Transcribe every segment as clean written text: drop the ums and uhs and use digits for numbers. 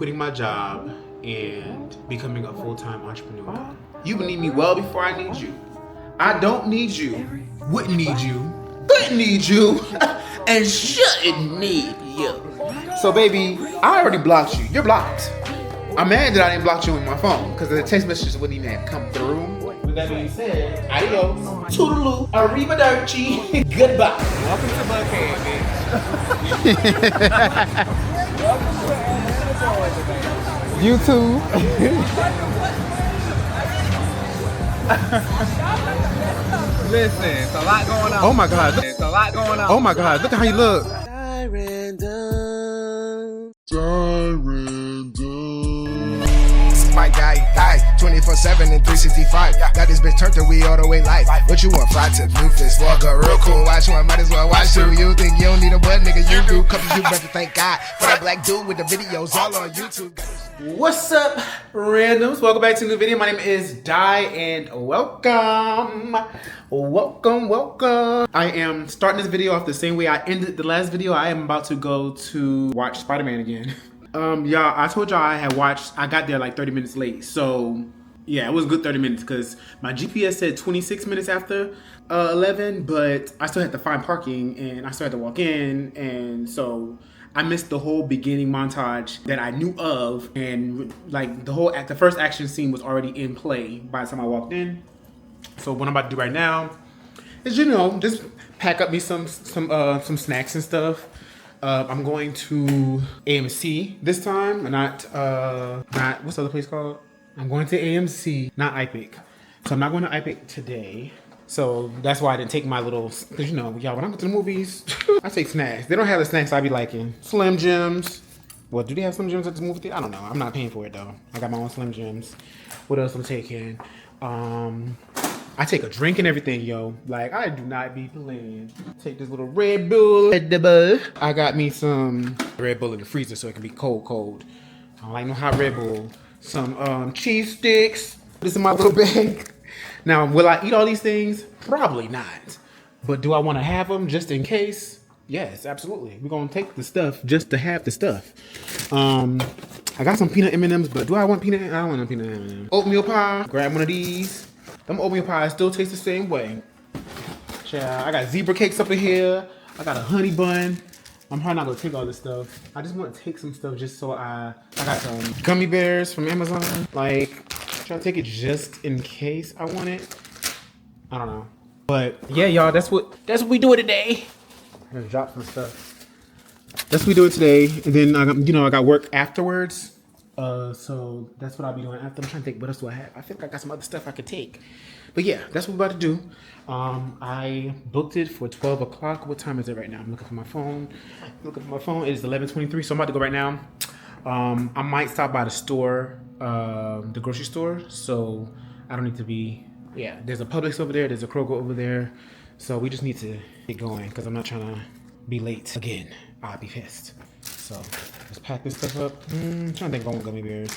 quitting my job and becoming a full-time entrepreneur. You need me well before I need you. I don't need you, wouldn't need you, couldn't need you, and shouldn't need you. So baby, I already blocked you. You're blocked. I'm mad that I didn't block you on my phone because the text messages wouldn't even have come through. With that being said, adios, toodaloo, arrivederci, goodbye. Welcome to Buckhead, bitch. YouTube. Listen, it's a lot going on. Oh my God. It's a lot going on. Oh my God, look at how you look. My guy, die 24/7 and 365. Got this bitch turned to we all the way life. What you want, fried to Memphis? Walk a real cool. Watch one, might as well watch two. You think you don't need a butt, nigga? You do. Couple you better thank God for that black dude with the videos all on YouTube. What's up, randoms? Welcome back to a new video. My name is Di, and welcome. I am starting this video off the same way I ended the last video. I am about to go to watch Spider-Man again. Y'all, I told y'all I got there like 30 minutes late. So yeah, it was a good 30 minutes because my GPS said 26 minutes after 11, but I still had to find parking and I still had to walk in, and so I missed the whole beginning montage that I knew of, and like the first action scene was already in play by the time I walked in. So what I'm about to do right now is, you know, just pack up me some snacks and stuff. I'm going to AMC this time, not what's the other place called? I'm going to AMC, not IPIC. So I'm not going to IPIC today. So that's why I didn't take my little, cause you know, y'all, when I go to the movies, I take snacks. They don't have the snacks I be liking. Slim Jims. Well, do they have Slim Jims at the movie theater? I don't know. I'm not paying for it though. I got my own Slim Jims. What else I'm taking? I take a drink and everything, yo. Like, I do not be playing. Take this little Red Bull. I got me some Red Bull in the freezer so it can be cold. I don't like no hot Red Bull. Some cheese sticks. This is my little bag. Now, will I eat all these things? Probably not. But do I want to have them just in case? Yes, absolutely. We're going to take the stuff just to have the stuff. I got some peanut M&Ms, but do I want peanut? I don't want no peanut M&Ms. Oatmeal pie. Grab one of these. Them oatmeal pies still taste the same way. Child, I got zebra cakes up in here. I got a honey bun. I'm probably not gonna take all this stuff. I just want to take some stuff just so I got some gummy bears from Amazon. Like, try to take it just in case I want it. I don't know. But yeah, y'all, that's what we doing today. I'm gonna drop some stuff. That's what we doing today. And then I got work afterwards. So that's what I'll be doing after. I'm trying to think, what else do I have? I think I got some other stuff I could take. But yeah, that's what we're about to do. I booked it for 12 o'clock. What time is it right now? I'm looking for my phone. It is 11:23, so I'm about to go right now. I might stop by the store, the grocery store. So I don't need to be, yeah, there's a Publix over there. There's a Kroger over there. So we just need to get going because I'm not trying to be late again. I'll be pissed. So let's pack this stuff up. I'm trying to think if I want gummy bears.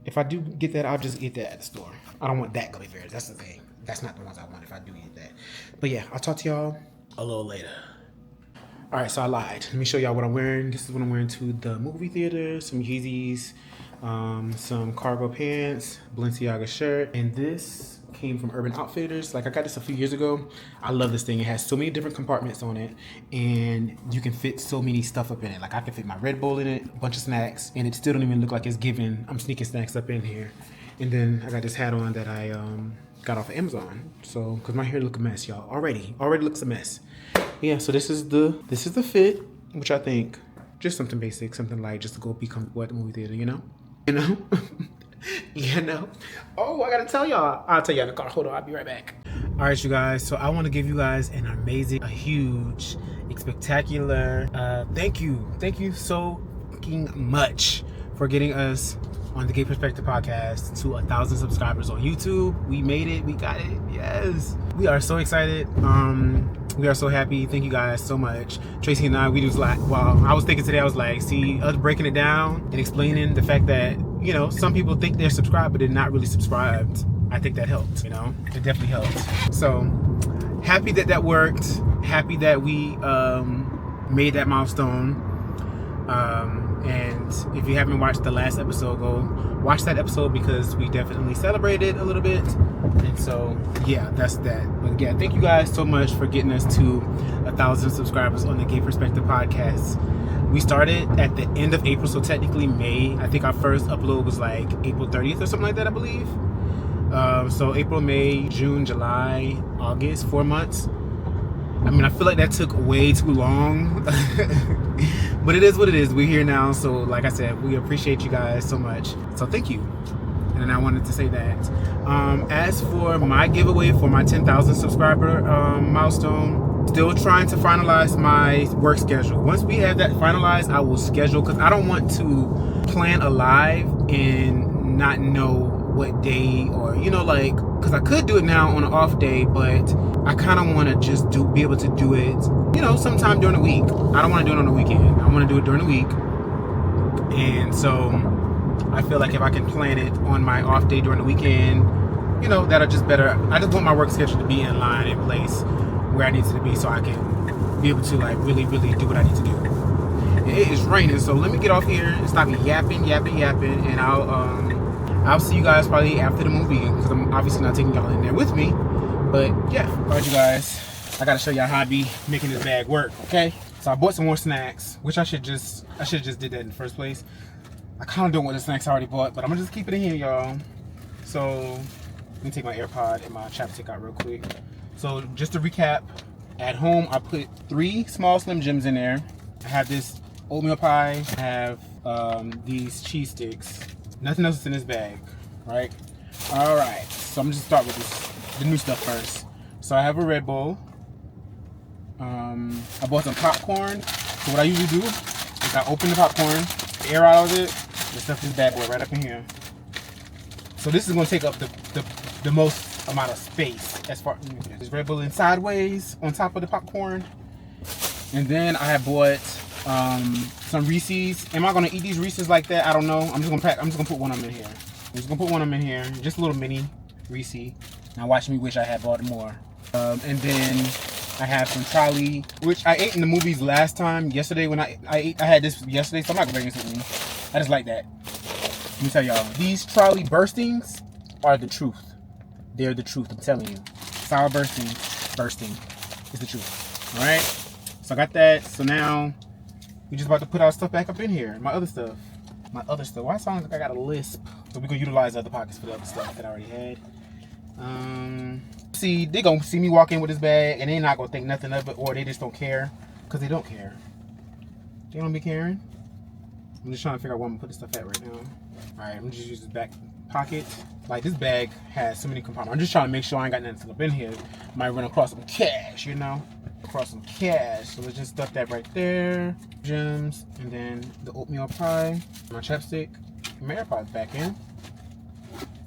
If I do get that, I'll just eat that at the store. I don't want that gummy bears. That's the thing. That's not the ones I want if I do eat that. But yeah, I'll talk to y'all a little later. All right, so I lied. Let me show y'all what I'm wearing. This is what I'm wearing to the movie theater. Some Yeezys, some cargo pants, Balenciaga shirt, and this came from Urban Outfitters. Like, I got this a few years ago. I love this thing. It has so many different compartments on it, and you can fit so many stuff up in it. Like, I can fit my Red Bull in it, a bunch of snacks, and it still don't even look like it's giving. I'm sneaking snacks up in here. And then I got this hat on that I got off of Amazon. So, cause my hair look a mess, y'all. Already looks a mess. Yeah. So this is the fit, which I think just something basic, something light, just to go be comfortable at the movie theater. You know. Oh, I gotta tell y'all. I'll tell you in the car. Hold on, I'll be right back. All right, you guys. So I want to give you guys an amazing, a huge, spectacular thank you so fucking much for getting us on the Gay Perspective Podcast to 1,000 subscribers on YouTube. We made it. We got it. Yes. We are so excited. We are so happy. Thank you guys so much. Tracy and I, we was like, wow. I was thinking today, I was like, see, us breaking it down and explaining the fact that, you know, some people think they're subscribed, but they're not really subscribed. I think that helped, you know? It definitely helped. So, happy that worked. Happy that we made that milestone. And if you haven't watched the last episode, go watch that episode because we definitely celebrated a little bit. And so, yeah, that's that. But yeah, thank you guys so much for getting us to 1,000 subscribers on the Gay Perspective Podcast. We started at the end of April, so technically May. I think our first upload was like April 30th or something like that, I believe. So April, May, June, July, August, 4 months. I mean, I feel like that took way too long, but it is what it is. We're here now, so like I said, we appreciate you guys so much. So thank you, and I wanted to say that. As for my giveaway for my 10,000 subscriber milestone, still trying to finalize my work schedule. Once we have that finalized, I will schedule, because I don't want to plan a live and not know what day, or like, because I could do it now on an off day, but I kind of want to just be able to do it sometime during the week. I don't want to do it on the weekend. I want to do it during the week. And so I feel like if I can plan it on my off day during the weekend, that'll just better. I just want my work schedule to be in line, in place where I need it to be, so I can be able to like really do what I need to do. It is raining, so let me get off here and stop yapping, and I'll see you guys probably after the movie, because I'm obviously not taking y'all in there with me. But yeah, alright you guys, I gotta show y'all how I be making this bag work, okay? So I bought some more snacks, which I should just did that in the first place. I kind of don't want the snacks I already bought, but I'm gonna just keep it in here, y'all. So let me take my AirPod and my chapstick out real quick. So just to recap, at home I put 3 small Slim Jims in there. I have this oatmeal pie, I have these cheese sticks. Nothing else is in this bag, right? All right, so I'm just gonna start with the new stuff first. So I have a Red Bull. I bought some popcorn. So what I usually do is I open the popcorn, air out of it, and stuff this bad boy right up in here. So this is gonna take up the most amount of space as far as this Red Bull in sideways on top of the popcorn. And then I have bought some Reese's. Am I gonna eat these Reese's like that? I don't know. I'm just gonna put one of them in here. I'm just gonna put one of them in here. Just a little mini Reese. Now watch me wish I had bought more. And then I have some Trolley, which I ate in the movies last time. Yesterday when I had this yesterday, so I'm not gonna bring this with me. I just like that. Let me tell y'all, these Trolley burstings are the truth. They're the truth, I'm telling you. Sour bursting is the truth. All right. So I got that. So now we just about to put our stuff back up in here. My other stuff. Why it sounds like I got a lisp? So we're gonna utilize other pockets for the other stuff that I already had. See, they gonna see me walk in with this bag and they're not gonna think nothing of it, or they just don't care, because they don't care. They don't be caring. I'm just trying to figure out where I'm gonna put this stuff at right now. Alright, I'm just use this back pocket. Like, this bag has so many compartments. I'm just trying to make sure I ain't got nothing up in here. Might run across some cash, across some cash. So let's just stuff that right there. Gems, and then the oatmeal pie, my chapstick, my AirPods back in.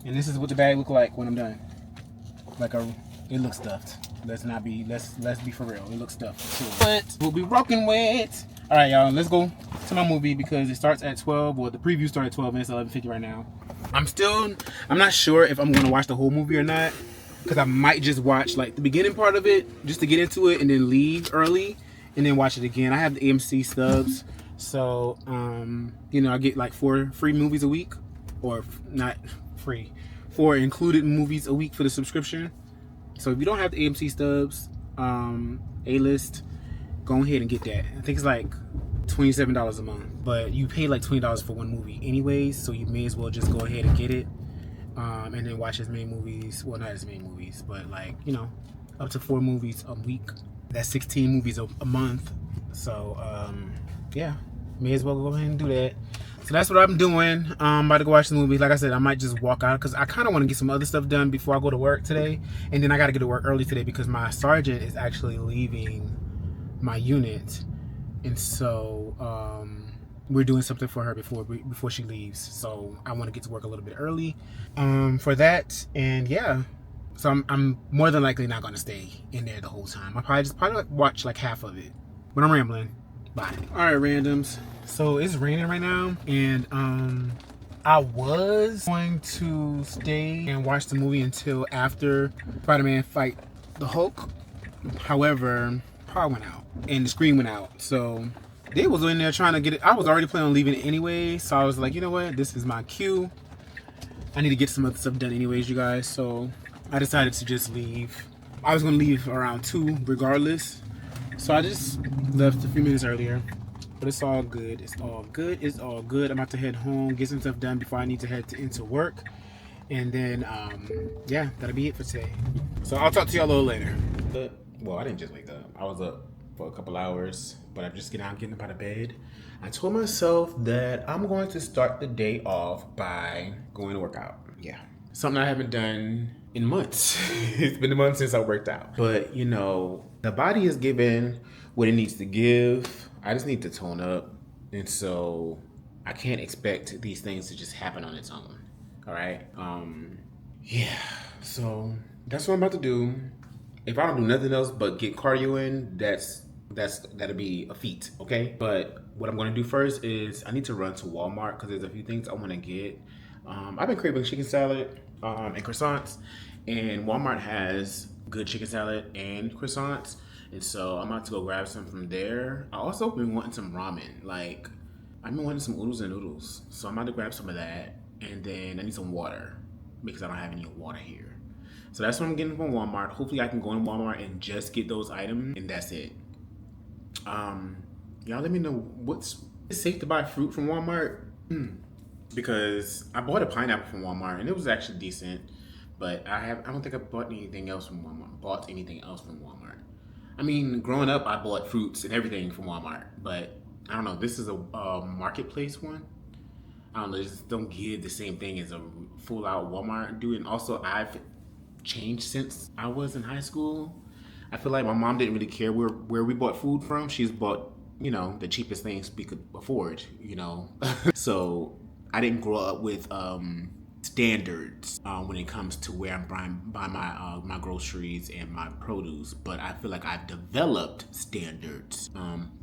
And this is what the bag look like when I'm done. It looks stuffed. Let's be for real. It looks stuffed. Sure. But we'll be rocking with. All right, y'all. Let's go to my movie because it starts at 12. Well, the preview started at 12 minutes, 11:50 right now. I'm not sure if I'm gonna watch the whole movie or not, because I might just watch like the beginning part of it just to get into it and then leave early and then watch it again. I have the AMC stubs, so I get like 4 free movies a week, or not free, 4 included movies a week for the subscription. So if you don't have the AMC stubs, A-list, go ahead and get that. I think it's like $27 a month, but you pay like $20 for one movie anyways, so you may as well just go ahead and get it, and then watch as many movies. Well, not as many movies, but like up to 4 movies a week. That's 16 movies a month. So yeah, may as well go ahead and do that. So that's what I'm doing. I'm about to go watch the movie. Like I said, I might just walk out because I kind of want to get some other stuff done before I go to work today. And then I got to get to work early today because my sergeant is actually leaving my unit. And so we're doing something for her before she leaves. So I want to get to work a little bit early for that. And yeah, so I'm more than likely not going to stay in there the whole time. I'll probably watch like half of it. But I'm rambling. Bye. All right, randoms. So it's raining right now, and I was going to stay and watch the movie until after Spider-Man fight the Hulk. However, power went out and the screen went out, so They was in there trying to get it. I was already planning on leaving it anyway, so I was like, you know what? This is my cue. I need to get some other stuff done anyways, you guys. So I decided to just leave. I was gonna leave around 2 regardless. So I just left a few minutes earlier. But it's all good. It's all good. It's all good. I'm about to head home, get some stuff done before I need to head into work. And then, yeah, that'll be it for today. So I'll talk to y'all a little later. Well, I didn't just wake up. I was up for a couple hours, but I'm just getting up out of bed. I told myself that I'm going to start the day off by going to work out. Yeah. Something I haven't done in months. It's been a month since I worked out. But, you know, the body is giving what it needs to give. I just need to tone up. And so I can't expect these things to just happen on its own. All right. Yeah. So that's what I'm about to do. If I don't do nothing else but get cardio in, that'll be a feat. Okay. But what I'm going to do first is I need to run to Walmart because there's a few things I want to get. I've been craving chicken salad and croissants, and Walmart has good chicken salad and croissants. And so I'm about to go grab some from there. I also been wanting some ramen. Like, I've been wanting some oodles and noodles. So I'm about to grab some of that. And then I need some water because I don't have any water here. So that's what I'm getting from Walmart. Hopefully I can go in Walmart and just get those items, and that's it. Y'all let me know what's safe to buy fruit from Walmart. Because I bought a pineapple from Walmart and it was actually decent. But I don't think I bought anything else from Walmart. I mean, growing up, I bought fruits and everything from Walmart, but I don't know. This is a marketplace one. I don't know. They just don't give the same thing as a full-out Walmart do. And also, I've changed since I was in high school. I feel like my mom didn't really care where we bought food from. She's bought, you know, the cheapest things we could afford, you know. So I didn't grow up with standards when it comes to where I'm buying my groceries and my produce, but I feel like I've developed standards.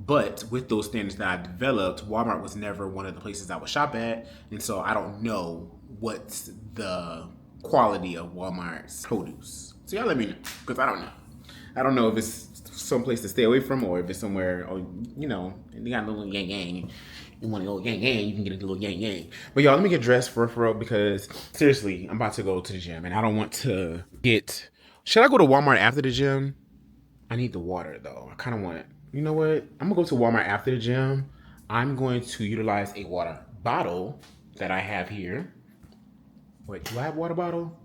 But with those standards that I've developed, Walmart was never one of the places I would shop at, and so I don't know what's the quality of Walmart's produce. So y'all let me know, because I don't know. I don't know if it's someplace to stay away from or if it's somewhere, or you know, they got a little yang. You want to go yang, you can get a little yang. But y'all, let me get dressed for real because seriously, I'm about to go to the gym and I don't want to get... Should I go to Walmart after the gym? I need the water though. I kind of want it. You know what? I'm going to go to Walmart after the gym. I'm going to utilize a water bottle that I have here. Wait, do I have a water bottle?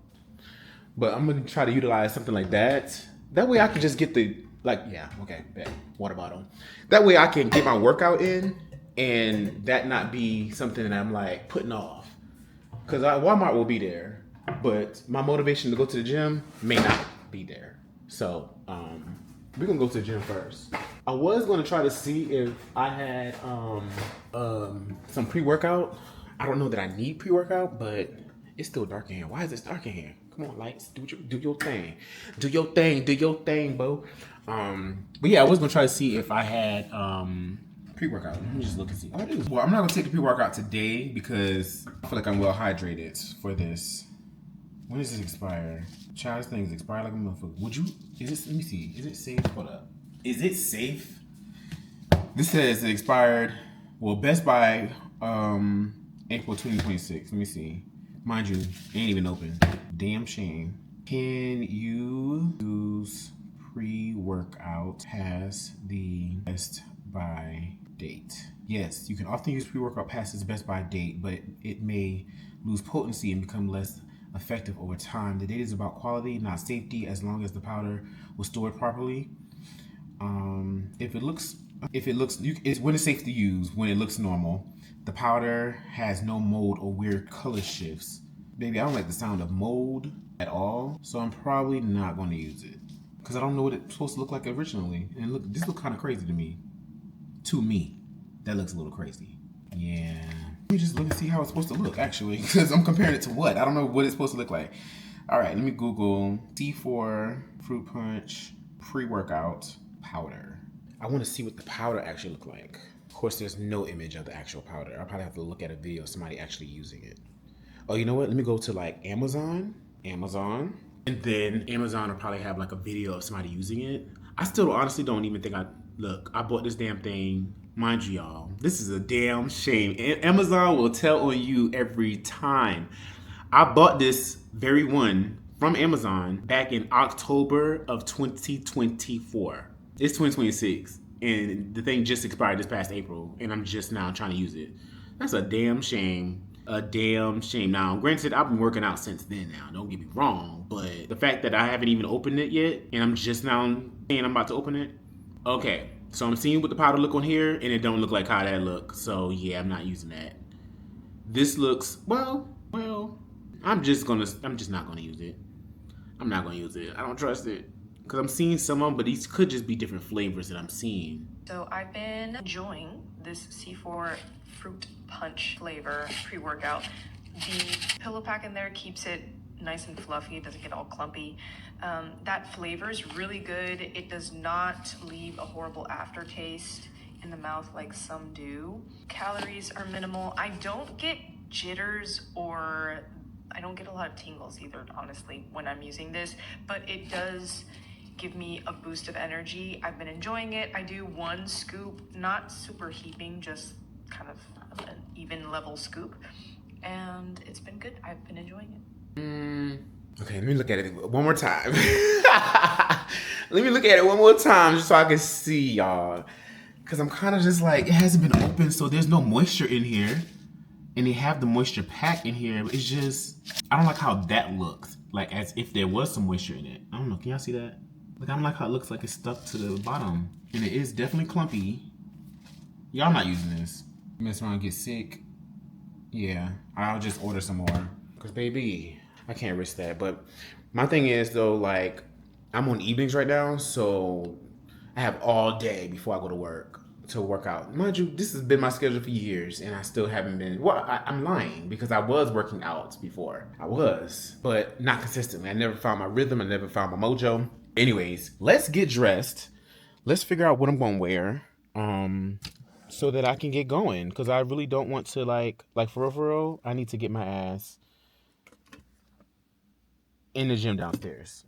But I'm going to try to utilize something like that. That way I can just get water bottle. That way I can get my workout in. And that not be something that I'm like putting off. Because Walmart will be there, but my motivation to go to the gym may not be there. So we're going to go to the gym first. I was going to try to see if I had some pre-workout. I don't know that I need pre-workout, but it's still dark in here. Why is it dark in here? Come on, lights, do your thing. Do your thing, bro. But yeah, I was going to try to see if I had... pre-workout. Let me just look and see. Oh, it is. Well, I'm not gonna take the pre-workout today because I feel like I'm well hydrated for this. When does this expire? Child, this thing's expired like a motherfucker. Let me see. Is it safe? Hold up. Is it safe? This says it expired. Well, Best Buy, April 2026. Let me see. Mind you, it ain't even open. Damn shame. Can you use pre-workout past the Best Buy date? Yes, you can often use pre-workout past its Best Buy date, but it may lose potency and become less effective over time. The data is about quality, not safety, as long as the powder was stored properly. It's when it's safe to use, when it looks normal. The powder has no mold or weird color shifts. Baby, I don't like the sound of mold at all, so I'm probably not going to use it because I don't know what it's supposed to look like originally. And this looks kind of crazy to me. To me, that looks a little crazy. Yeah. Let me just look and see how it's supposed to look, actually, because I'm comparing it to what? I don't know what it's supposed to look like. All right, let me Google C4 Fruit Punch pre-workout powder. I want to see what the powder actually look like. Of course, there's no image of the actual powder. I'll probably have to look at a video of somebody actually using it. Oh, you know what? Let me go to like Amazon. And then Amazon will probably have like a video of somebody using it. I still honestly don't even think I bought this damn thing Mind you, y'all, this is a damn shame. Amazon will tell on you every time. I bought this very one from Amazon back in October of 2024. It's 2026, and the thing just expired this past April, and I'm just now trying to use it. That's a damn shame. A damn shame. Now, granted, I've been working out since then now, don't get me wrong, but the fact that I haven't even opened it yet, and I'm just now saying I'm about to open it, okay. So I'm seeing what the powder look on here, and it don't look like how that look. So yeah, I'm not using that. This looks, well, I'm just not gonna use it. I'm not gonna use it. I don't trust it. Cause I'm seeing some of them, but these could just be different flavors that I'm seeing. So I've been enjoying this C4 fruit punch flavor pre-workout. The pillow pack in there keeps it nice and fluffy. It doesn't get all clumpy. That flavor is really good. It does not leave a horrible aftertaste in the mouth like some do. Calories are minimal. I don't get jitters or I don't get a lot of tingles either, honestly, when I'm using this, but it does give me a boost of energy. I've been enjoying it. I do one scoop, not super heaping, just kind of an even level scoop, and it's been good. I've been enjoying it. Okay, let me look at it one more time. Let me look at it one more time just so I can see, y'all. Because I'm kind of just like, it hasn't been open, so there's no moisture in here. And they have the moisture pack in here. But it's just, I don't like how that looks. Like as if there was some moisture in it. I don't know, can y'all see that? Like I don't like how it looks like it's stuck to the bottom. And it is definitely clumpy. Y'all not using this. Mess around and get sick. Yeah, I'll just order some more. Because baby, I can't risk that. But my thing is though, like, I'm on evenings right now, so I have all day before I go to work to work out. Mind you, this has been my schedule for years, and I still haven't been, well, I'm lying, because I was working out before. I was, but not consistently. I never found my rhythm, I never found my mojo. Anyways, let's get dressed. Let's figure out what I'm gonna wear, so that I can get going, because I really don't want to, like for real, I need to get my ass in the gym downstairs.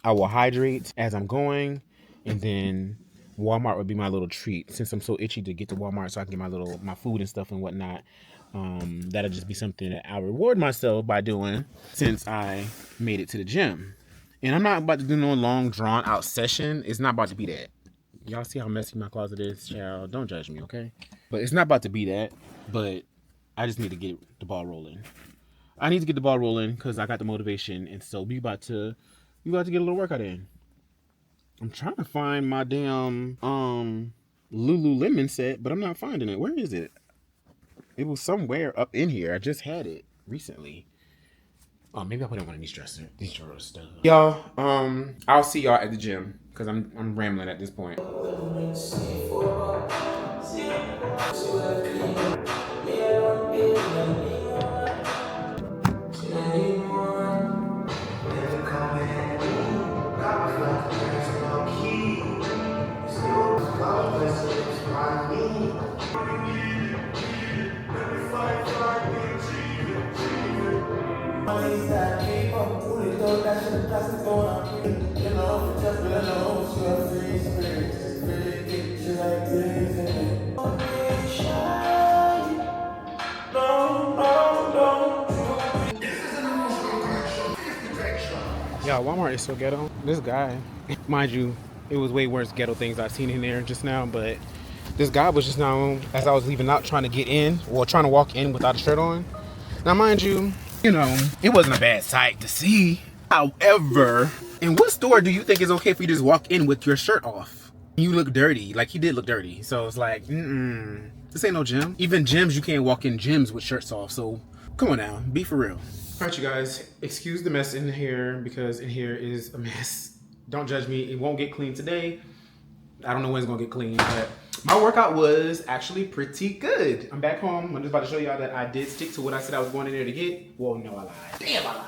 I will hydrate as I'm going, and then Walmart would be my little treat. Since I'm so itchy to get to Walmart so I can get my food and stuff and whatnot, that'll just be something that I'll reward myself by doing since I made it to the gym. And I'm not about to do no long drawn out session. It's not about to be that. Y'all see how messy my closet is, child? Don't judge me, okay? But it's not about to be that, but I just need to get the ball rolling. I need to get the ball rolling because I got the motivation, and so we about to get a little workout in. I'm trying to find my damn Lululemon set, but I'm not finding it. Where is it? It was somewhere up in here. I just had it recently. Oh, maybe I'll put it on one of these dressers. These drawers stuff. Y'all, I'll see y'all at the gym because I'm rambling at this point. Yeah, Walmart is so ghetto. This guy, mind you, it was way worse ghetto things I've seen in there just now, but this guy was just now, as I was leaving out, trying to get in, or trying to walk in without a shirt on. Now, mind you, it wasn't a bad sight to see. However, in what store do you think it's okay for you to just walk in with your shirt off? You look dirty. Like, he did look dirty. So it's like, this ain't no gym. Even gyms, you can't walk in gyms with shirts off. So come on now, be for real. All right, you guys, excuse the mess in here because in here is a mess. Don't judge me. It won't get clean today. I don't know when it's gonna get clean, but my workout was actually pretty good. I'm back home. I'm just about to show y'all that I did stick to what I said I was going in there to get. Well, no, I lied. Damn, I lied.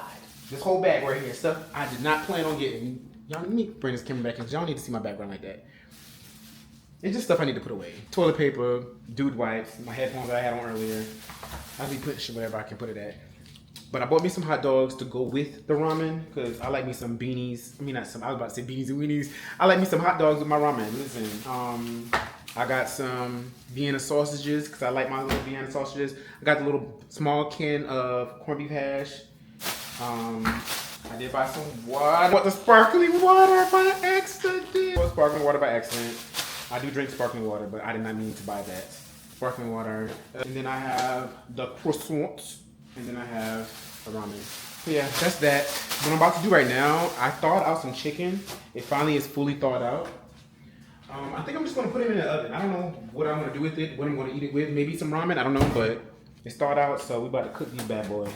This whole bag right here, stuff I did not plan on getting. Y'all, let me bring this camera back in because y'all need to see my background like that. It's just stuff I need to put away. Toilet paper, dude wipes, my headphones that I had on earlier. I'll be putting shit wherever I can put it at. But I bought me some hot dogs to go with the ramen because I like me some beanies. I mean, not some, I was about to say beanies and weenies. I like me some hot dogs with my ramen. Listen, I got some Vienna sausages because I like my little Vienna sausages. I got the little small can of corned beef hash. I did buy some water. I bought the sparkling water by accident. I bought sparkling water by accident. I do drink sparkling water, but I did not mean to buy that. Sparkling water. And then I have the croissants. And then I have the ramen. So yeah, that's that. What I'm about to do right now, I thawed out some chicken. It finally is fully thawed out. I think I'm just gonna put it in the oven. I don't know what I'm gonna do with it, what I'm gonna eat it with. Maybe some ramen, I don't know, but it's thawed out, so we about to cook these bad boys.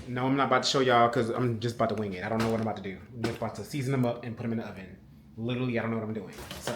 No, I'm not about to show y'all because I'm just about to wing it. I don't know what I'm about to do. I'm just about to season them up and put them in the oven. Literally, I don't know what I'm doing. So,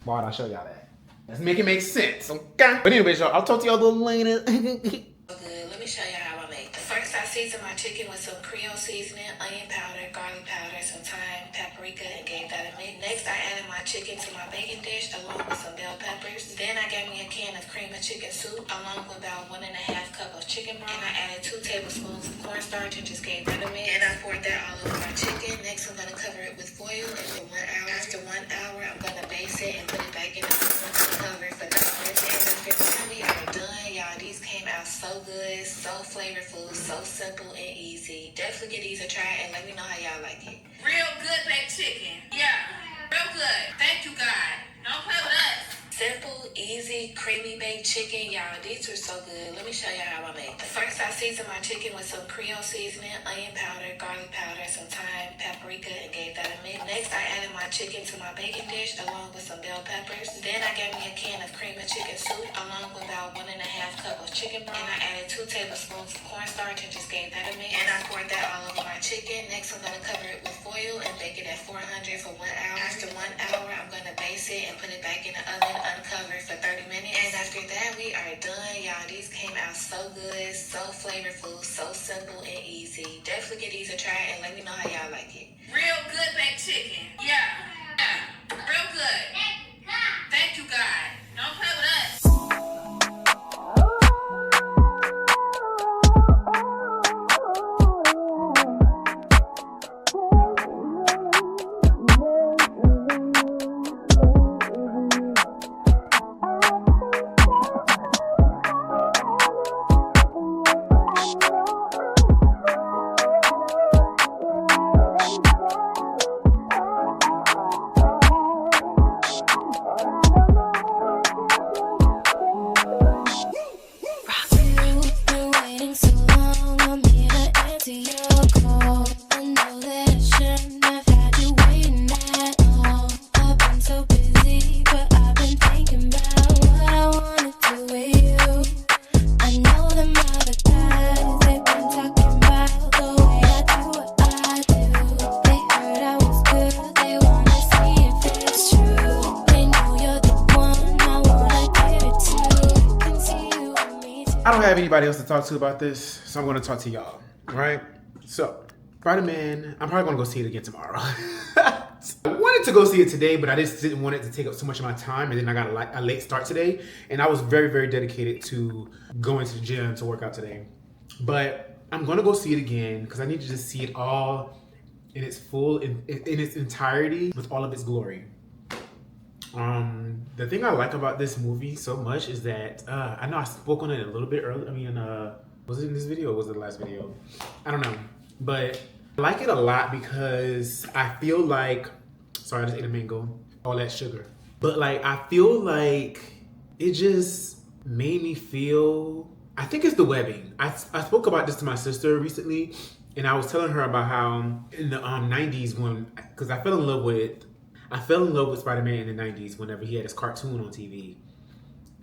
I'll show y'all that. Let's make it make sense, okay? But anyways, y'all, I'll talk to y'all a little later. Good. Let me show you how I make them. First, I season my chicken with some Creole seasoning, onion powder, garlic powder, some thyme, paprika, and gave that a mix. Next, I added my chicken to my baking dish along with some bell peppers. Then I gave me a can of cream of chicken soup along with about 1.5 cup of chicken broth. And I added 2 tablespoons of cornstarch and just gave that a mix. Then I poured that all over my chicken. Next, I'm gonna cover it with foil and for 1 hour. After 1 hour, I'm gonna baste it and put it back in the oven to cover it for 30 minutes. And after that, we are done, y'all. These came out so good, so flavorful, so simple and easy. Definitely give these a try and let me know how y'all like it. Real good baked chicken. Yeah, real good. Thank you, God. Don't play with us. Simple, easy, creamy baked chicken, y'all. These were so good. Let me show y'all how I make them. First, I seasoned my chicken with some Creole seasoning, onion powder, garlic powder, some thyme, paprika, and gave that a mix. Next, I added my chicken to my baking dish along with some bell peppers. Then I gave me a can of cream of chicken soup along with about 1.5 cup of chicken broth. And I added 2 tablespoons of cornstarch and just gave that a mix. And I poured that all over my chicken. Next, I'm gonna cover it with foil and bake it at 400 for 1 hour. After 1 hour, I'm gonna baste it and put it back in the oven uncovered for 30 minutes. And after that, we are done, y'all. These came out so good, so flavorful, so simple and easy. Definitely give these a try and let me know how y'all like it. Real good baked chicken. Yeah, real good. Thank you, God. Don't play with us. I don't have anybody else to talk to about this, so I'm going to talk to y'all, right? So, Spider-Man, I'm probably going to go see it again tomorrow. I wanted to go see it today, but I just didn't want it to take up so much of my time, and then I got a late start today, and I was very, very dedicated to going to the gym to work out today. But I'm going to go see it again, because I need to just see it all in its full, in its entirety, with all of its glory. The thing I like about this movie so much is that I know I spoke on it a little bit earlier. I mean, was it in this video or was it the last video? I don't know, but I like it a lot because I feel like, sorry, I just ate a mango, all that sugar. But like, I feel like it just made me feel, I think it's the webbing. I spoke about this to my sister recently, and I was telling her about how in the 90s because I fell in love with Spider-Man in the 90s whenever he had his cartoon on TV.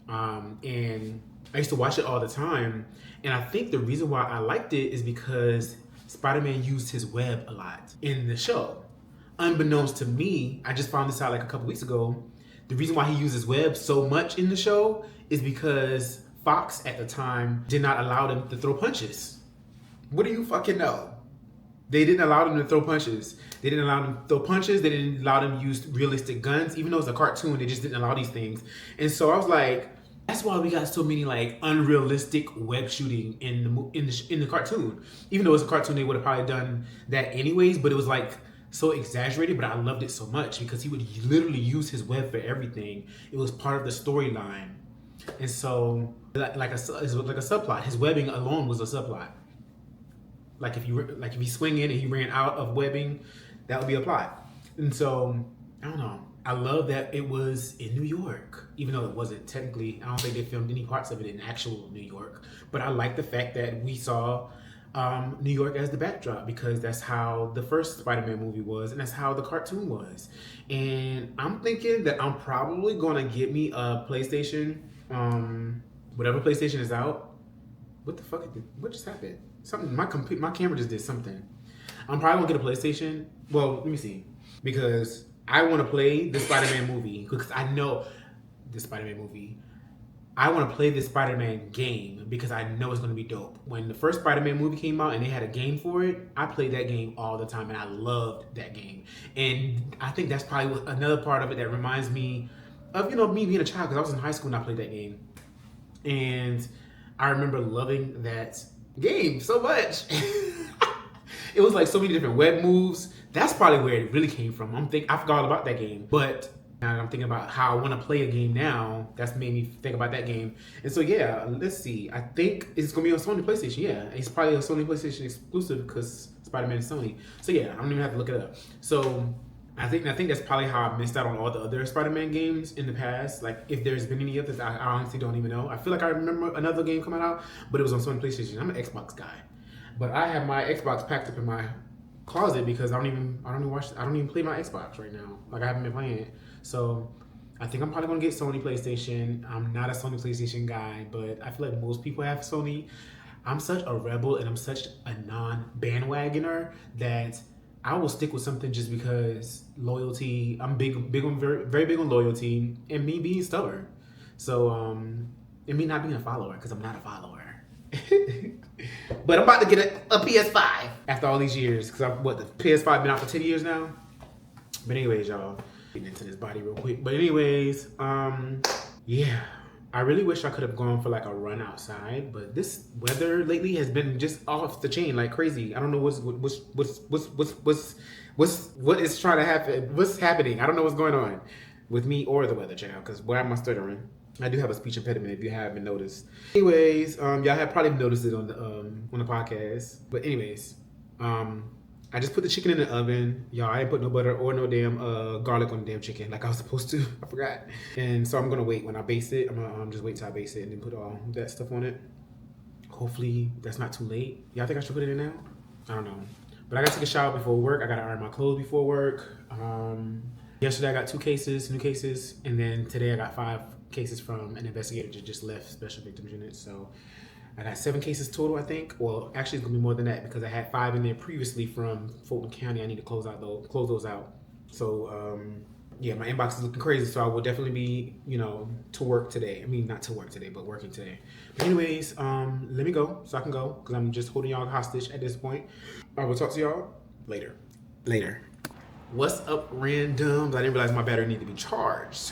And I used to watch it all the time. And I think the reason why I liked it is because Spider-Man used his web a lot in the show. Unbeknownst to me, I just found this out like a couple weeks ago. The reason why he uses web so much in the show is because Fox at the time did not allow them to throw punches. What do you fucking know? They didn't allow them to throw punches. They didn't allow them to throw punches. They didn't allow them to use realistic guns. Even though it's a cartoon, they just didn't allow these things. And so I was like, that's why we got so many like unrealistic web shooting in the cartoon. Even though it's a cartoon, they would have probably done that anyways. But it was like so exaggerated, but I loved it so much because he would literally use his web for everything. It was part of the storyline. And so, it was like a subplot. His webbing alone was a subplot. Like if he's swinging and he ran out of webbing, that would be a plot. And so, I don't know. I love that it was in New York, even though it wasn't technically. I don't think they filmed any parts of it in actual New York. But I like the fact that we saw New York as the backdrop, because that's how the first Spider-Man movie was, and that's how the cartoon was. And I'm thinking that I'm probably gonna get me a PlayStation, whatever PlayStation is out. What the fuck? What just happened? Something. My camera just did something. I'm probably gonna get a PlayStation. Well, let me see, because I want to play the Spider-Man movie, because I know the Spider-Man movie. I want to play this Spider-Man game because I know it's going to be dope. When the first Spider-Man movie came out and they had a game for it, I played that game all the time and I loved that game. And I think that's probably another part of it that reminds me of, me being a child, because I was in high school and I played that game. And I remember loving that game so much. It was like so many different web moves. That's probably where it really came from. I forgot all about that game, but now I'm thinking about how I want to play a game now. That's made me think about that game. And so yeah, let's see. I think it's gonna be on Sony PlayStation. Yeah, it's probably a Sony PlayStation exclusive because Spider-Man is Sony. So yeah, I don't even have to look it up. So I think that's probably how I missed out on all the other Spider-Man games in the past. Like if there's been any others, I honestly don't even know. I feel like I remember another game coming out, but it was on Sony PlayStation. I'm an Xbox guy, but I have my Xbox packed up in my closet because I don't even play my Xbox right now. Like I haven't been playing it. So I think I'm probably gonna get Sony PlayStation. I'm not a Sony PlayStation guy, but I feel like most people have Sony. I'm such a rebel and I'm such a non-bandwagoner that I will stick with something just because loyalty. I'm very big on loyalty and me being stubborn. So and me not being a follower, because I'm not a follower. But I'm about to get a PS5 after all these years, because the PS5 been out for 10 years now. But anyways, y'all, getting into this body real quick. But anyways, yeah, I really wish I could have gone for like a run outside, but this weather lately has been just off the chain like crazy. I don't know what is trying to happen. What's happening? I don't know what's going on with me or the weather, child. Because why am I stuttering? I do have a speech impediment if you haven't noticed. Anyways, y'all have probably noticed it on the podcast. But anyways, I just put the chicken in the oven. Y'all, I didn't put no butter or no damn garlic on the damn chicken like I was supposed to. I forgot. And so I'm gonna wait when I baste it. I'm gonna just wait till I baste it and then put all that stuff on it. Hopefully that's not too late. Y'all think I should put it in now? I don't know. But I gotta take a shower before work. I gotta iron my clothes before work. Yesterday I got 2 new cases, and then today I got 5 cases from an investigator that just left special victims unit. So I got 7 cases total, I think. Well, actually it's gonna be more than that because I had 5 in there previously from Fulton County. I need to close those out. So yeah, my inbox is looking crazy. So I will definitely be, to work today. I mean, not to work today, but working today. But anyways, let me go so I can go, because I'm just holding y'all hostage at this point. I will talk to y'all later. What's up, randoms? I didn't realize my battery needed to be charged.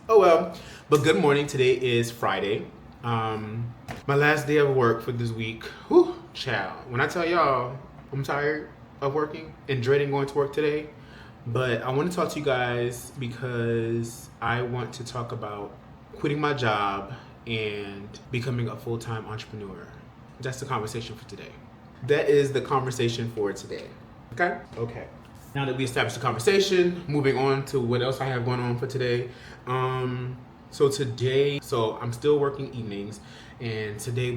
Oh well, but good morning. Today is Friday. My last day of work for this week. Whew, child. When I tell y'all I'm tired of working and dreading going to work today, but I want to talk to you guys because I want to talk about quitting my job and becoming a full-time entrepreneur. That's the conversation for today. That is the conversation for today. Okay. Now that we established the conversation, moving on to what else I have going on for today. So I'm still working evenings, and today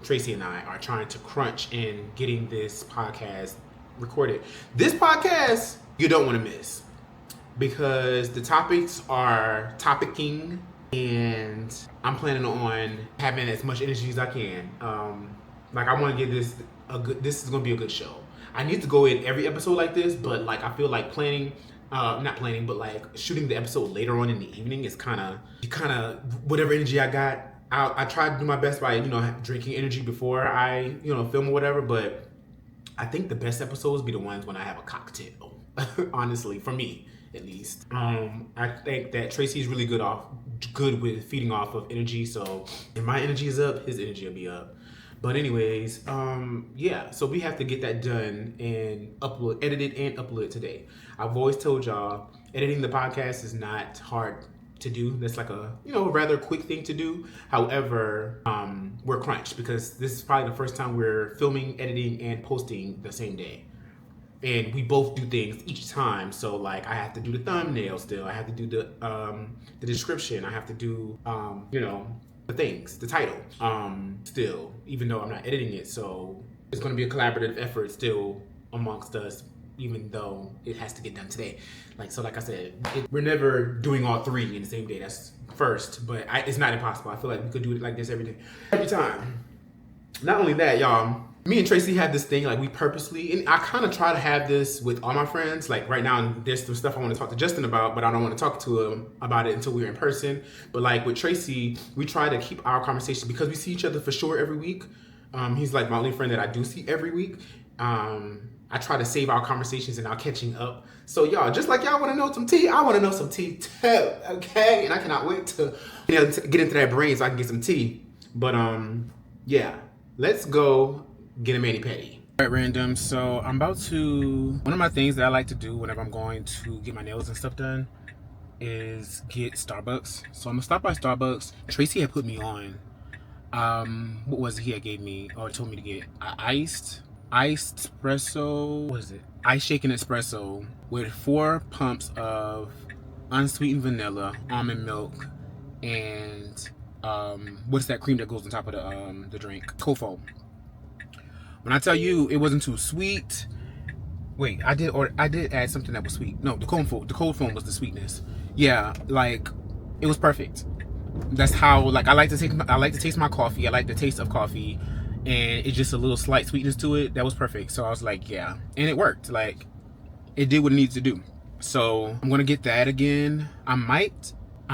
Tracy and I are trying to crunch in getting this podcast recorded. This podcast you don't want to miss, because the topics are topicking, and I'm planning on having as much energy as I can. I want to give this this is going to be a good show. I need to go in every episode like this, but I feel like shooting the episode later on in the evening is kind of whatever energy I got. I try to do my best by drinking energy before I film or whatever, but I think the best episodes be the ones when I have a cocktail. Honestly, for me at least. I think that Tracy's really good with feeding off of energy. So if my energy is up, his energy will be up. But anyways, yeah, so we have to get that done and edit it and upload it today. I've always told y'all, editing the podcast is not hard to do. That's like a, rather quick thing to do. However, we're crunched because this is probably the first time we're filming, editing, and posting the same day. And we both do things each time. So like I have to do the thumbnail still. I have to do the description. I have to do, the things, the title, still, even though I'm not editing it. So it's going to be a collaborative effort still amongst us, even though it has to get done today. Like I said, we're never doing all three in the same day. That's first, but it's not impossible. I feel like we could do it like this every day, every time. Not only that, y'all, me and Tracy have this thing, like we purposely, and I kind of try to have this with all my friends. Like right now, there's some stuff I want to talk to Justin about, but I don't want to talk to him about it until we're in person. But like with Tracy, we try to keep our conversation because we see each other for sure every week. He's like my only friend that I do see every week. I try to save our conversations and our catching up. So y'all, just like y'all want to know some tea, I want to know some tea too, okay? And I cannot wait to get into that brain so I can get some tea. But yeah, let's go get a mani-pedi. All right, random. So I'm about to, one of my things that I like to do whenever I'm going to get my nails and stuff done is get Starbucks. So I'm gonna stop by Starbucks. Tracy had put me on, what was it he had gave me or told me to get? Iced espresso, what is it? Ice shaken espresso with 4 pumps of unsweetened vanilla, almond milk, and what's that cream that goes on top of the drink? Cold foam. When I tell you it wasn't too sweet, wait, I did add something that was sweet. No, the cold foam was the sweetness. Yeah, like it was perfect. That's how, like, I like to taste my coffee. I like the taste of coffee, and it's just a little slight sweetness to it. That was perfect. So I was like, yeah, and it worked. Like it did what it needs to do. So I'm gonna get that again. I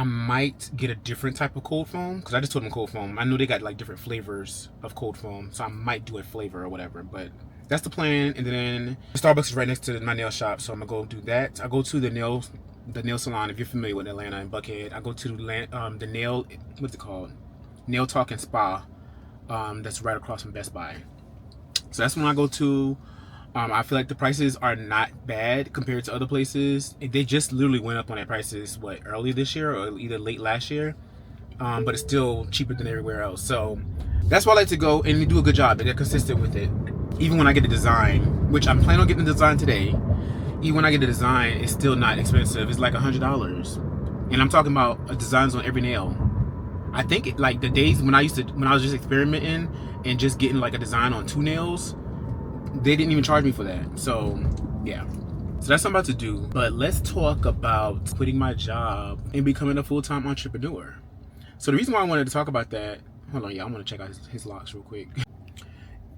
might get a different type of cold foam because I just told them cold foam. I know they got like different flavors of cold foam, so I might do a flavor or whatever. But that's the plan. And then Starbucks is right next to my nail shop, so I'm gonna go do that. I go to the nail salon if you're familiar with Atlanta and Buckhead. I go to the nail, what's it called? Nail Talk and Spa. That's right across from Best Buy. So that's when I go to. I feel like the prices are not bad compared to other places. They just literally went up on their prices, early this year or either late last year. But it's still cheaper than everywhere else. So that's why I like to go, and they do a good job. They're consistent with it. Even when I get a design, which I'm planning on getting the design today, even when I get a design, it's still not expensive. It's like $100. And I'm talking about designs on every nail. I think like the days when I was just experimenting and just getting like a design on 2 nails, they didn't even charge me for that. So yeah, so that's what I'm about to do. But let's talk about quitting my job and becoming a full-time entrepreneur. So the reason why I wanted to talk about that, hold on, y'all, I'm gonna check out his locks real quick.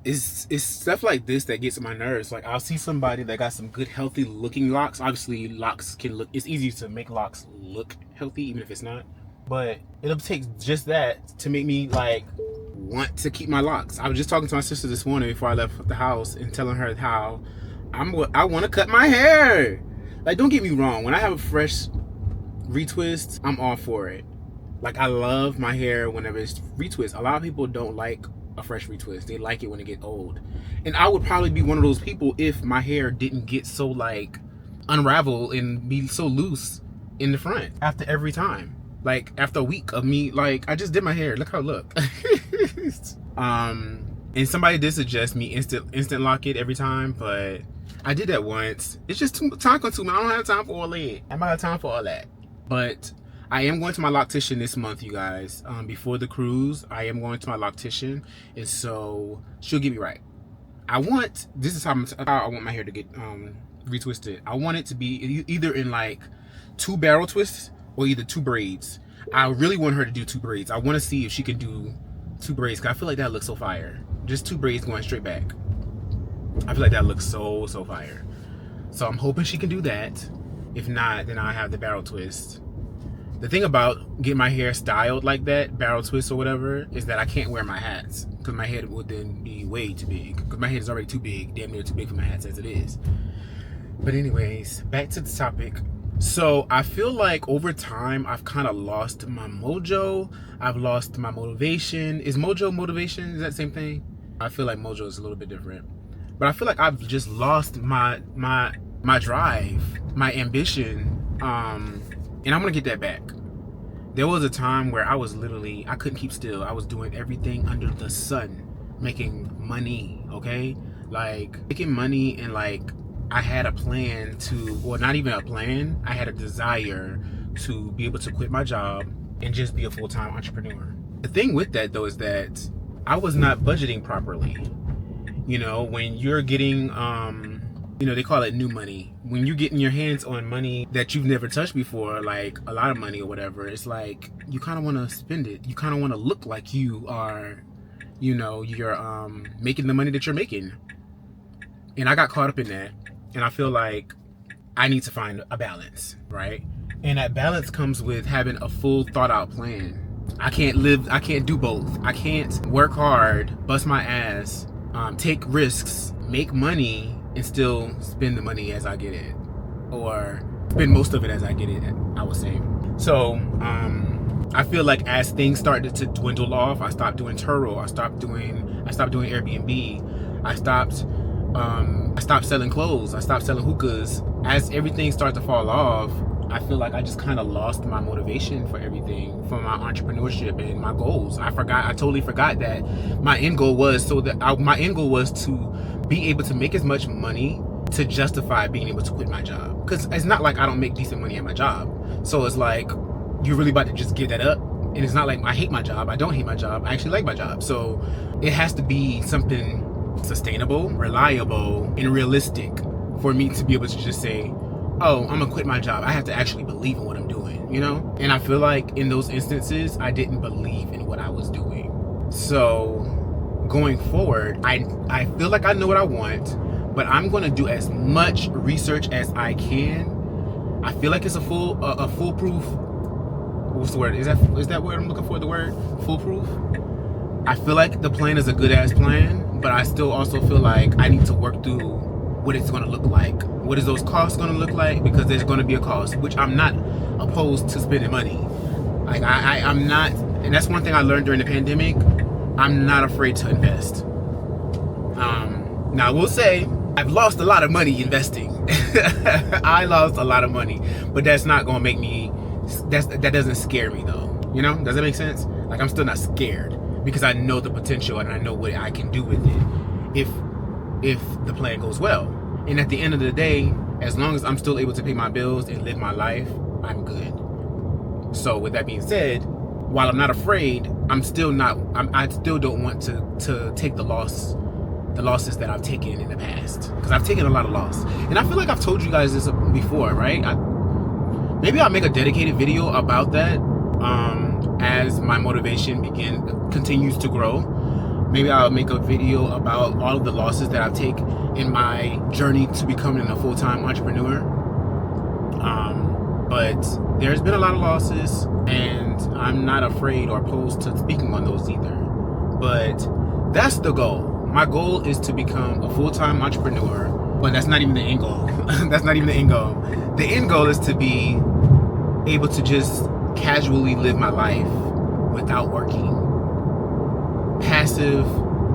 It's stuff like this that gets on my nerves. Like I'll see somebody that got some good healthy looking locks. Obviously locks can look, it's easy to make locks look healthy even if it's not, but it'll take just that to make me like want to keep my locks. I was just talking to my sister this morning before I left the house and telling her how I want to cut my hair. Like, don't get me wrong, when I have a fresh retwist, I'm all for it. Like, I love my hair whenever it's retwist. A lot of people don't like a fresh retwist. They like it when it gets old. And I would probably be one of those people if my hair didn't get so like unravel and be so loose in the front after every time. Like after a week of me, like I just did my hair. Look how it look. And somebody did suggest me instant lock it every time, but I did that once. It's just too time consuming. I don't have time for all that. I don't have time for all that. But I am going to my loctician this month, you guys. Before the cruise, I am going to my loctician, and so she'll get me right. This is how I want my hair to get retwisted. I want it to be either in like 2 barrel twists or either 2 braids. I really want her to do 2 braids. I want to see if she can do 2 braids because I feel like that looks so fire. Just 2 braids going straight back. I feel like that looks so fire. So I'm hoping she can do that. If not, then I'll have the barrel twist. The thing about getting my hair styled like that, barrel twist or whatever, is that I can't wear my hats because my head would then be way too big. Because my head is already too big, damn near too big for my hats as it is. But anyways, back to the topic. So I feel like over time I've kind of lost my mojo. I've lost my motivation. Is mojo motivation? Is that the same thing? I feel like Mojo is a little bit different. But I feel like I've just lost my drive, my ambition, and I'm gonna get that back. There was a time where I was literally, I couldn't keep still. I was doing everything under the sun, making money, okay? Like, making money, and like, I had a plan to, well, not even a plan, I had a desire to be able to quit my job and just be a full-time entrepreneur. The thing with that though is that I was not budgeting properly. You know, when you're getting, you know, they call it new money. When you're getting your hands on money that you've never touched before, like a lot of money or whatever, it's like you kind of want to spend it. You kind of want to look like you are, you know, you're making the money that you're making. And I got caught up in that. And I feel like I need to find a balance, right? And that balance comes with having a full thought out plan. I can't do both. I can't work hard, bust my ass, take risks, make money, and still spend the money as I get it, or spend most of it as I get it, I would say. So I feel like as things started to dwindle off, I stopped doing Turo, I stopped doing Airbnb, I stopped selling clothes, I stopped selling hookahs. As everything started to fall off, I feel like I just kind of lost my motivation for everything, for my entrepreneurship and my goals. I totally forgot that my end goal was to be able to make as much money to justify being able to quit my job. Because it's not like I don't make decent money at my job. So it's like, you're really about to just give that up? And it's not like I hate my job. I don't hate my job. I actually like my job. So it has to be something sustainable, reliable, and realistic for me to be able to just say, oh, I'm gonna quit my job. I have to actually believe in what I'm doing, you know? And I feel like in those instances, I didn't believe in what I was doing. So going forward, I feel like I know what I want, but I'm gonna do as much research as I can. I feel like it's a foolproof, what's the word? Is that what I'm looking for, the word? Foolproof? I feel like the plan is a good ass plan, but I still also feel like I need to work through what it's going to look like. What is those costs going to look like? Because there's going to be a cost, which I'm not opposed to spending money. Like I'm not, and that's one thing I learned during the pandemic. I'm not afraid to invest. Now I will say I've lost a lot of money investing. I lost a lot of money, but that's not going to make me, that doesn't scare me though. You know, does that make sense? Like, I'm still not scared because I know the potential and I know what I can do with it if the plan goes well. And at the end of the day, as long as I'm still able to pay my bills and live my life, I'm good. So with that being said, while I'm not afraid, I still don't want to take the losses that I've taken in the past, because I've taken a lot of loss. And I feel like I've told you guys this before, right? Maybe I'll make a dedicated video about that as my motivation continues to grow. Maybe I'll make a video about all of the losses that I've taken in my journey to becoming a full-time entrepreneur. But there's been a lot of losses, and I'm not afraid or opposed to speaking on those either. But that's the goal. My goal is to become a full-time entrepreneur, but that's not even the end goal. That's not even the end goal. The end goal is to be able to just casually live my life without working. Passive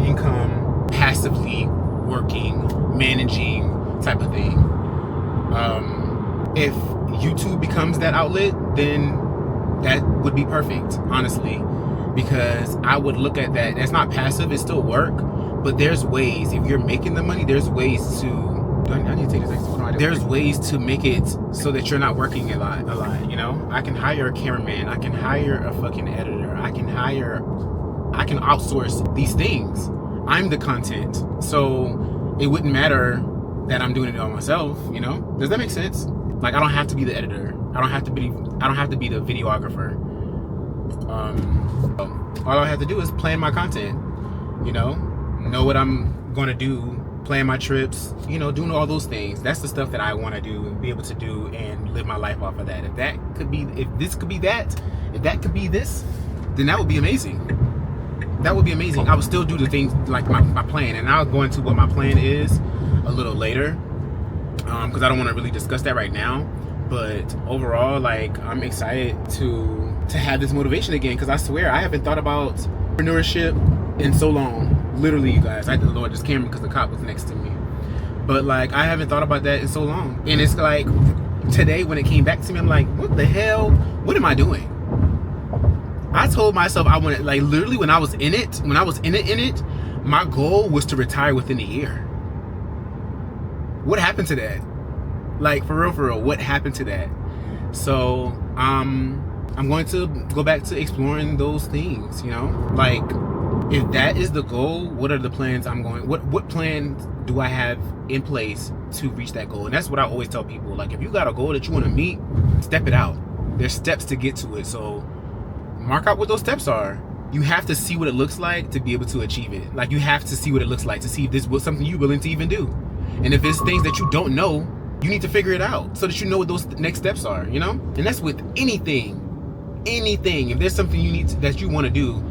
income, passively working, managing type of thing. If YouTube becomes that outlet, then that would be perfect, honestly, because I would look at that. That's not passive, it's still work, but there's ways. If you're making the money, there's ways to, I need to take this next one. There's ways to make it so that you're not working a lot, you know? I can hire a cameraman, I can hire a fucking editor, I can outsource these things. I'm the content, so it wouldn't matter that I'm doing it all myself, you know? Does that make sense? Like, I don't have to be the editor. I don't have to be the videographer. All I have to do is plan my content, you know what I'm gonna do, plan my trips, you know, doing all those things. That's the stuff that I want to do and be able to do and live my life off of that. If this could be that, if that could be this, then that would be amazing. That would be amazing. I would still do the things like my plan, and I'll go into what my plan is a little later, because I don't want to really discuss that right now. But overall, like, I'm excited to have this motivation again, because I swear I haven't thought about entrepreneurship in so long. Literally, you guys, I had to lower this camera because the cop was next to me. But like, I haven't thought about that in so long. And it's like, today when it came back to me, I'm like, what the hell? What am I doing? I told myself I wanted, like, literally when I was in it, my goal was to retire within a year. What happened to that? Like, for real, what happened to that? So, I'm going to go back to exploring those things, you know? Like, if that is the goal, what are the plans what plans do I have in place to reach that goal? And that's what I always tell people. Like, if you got a goal that you want to meet, step it out. There's steps to get to it. So mark out what those steps are. You have to see what it looks like to be able to achieve it. Like, you have to see what it looks like to see if this was something you're willing to even do. And if it's things that you don't know, you need to figure it out so that you know what those next steps are, you know? And that's with anything. If there's something that you want to do,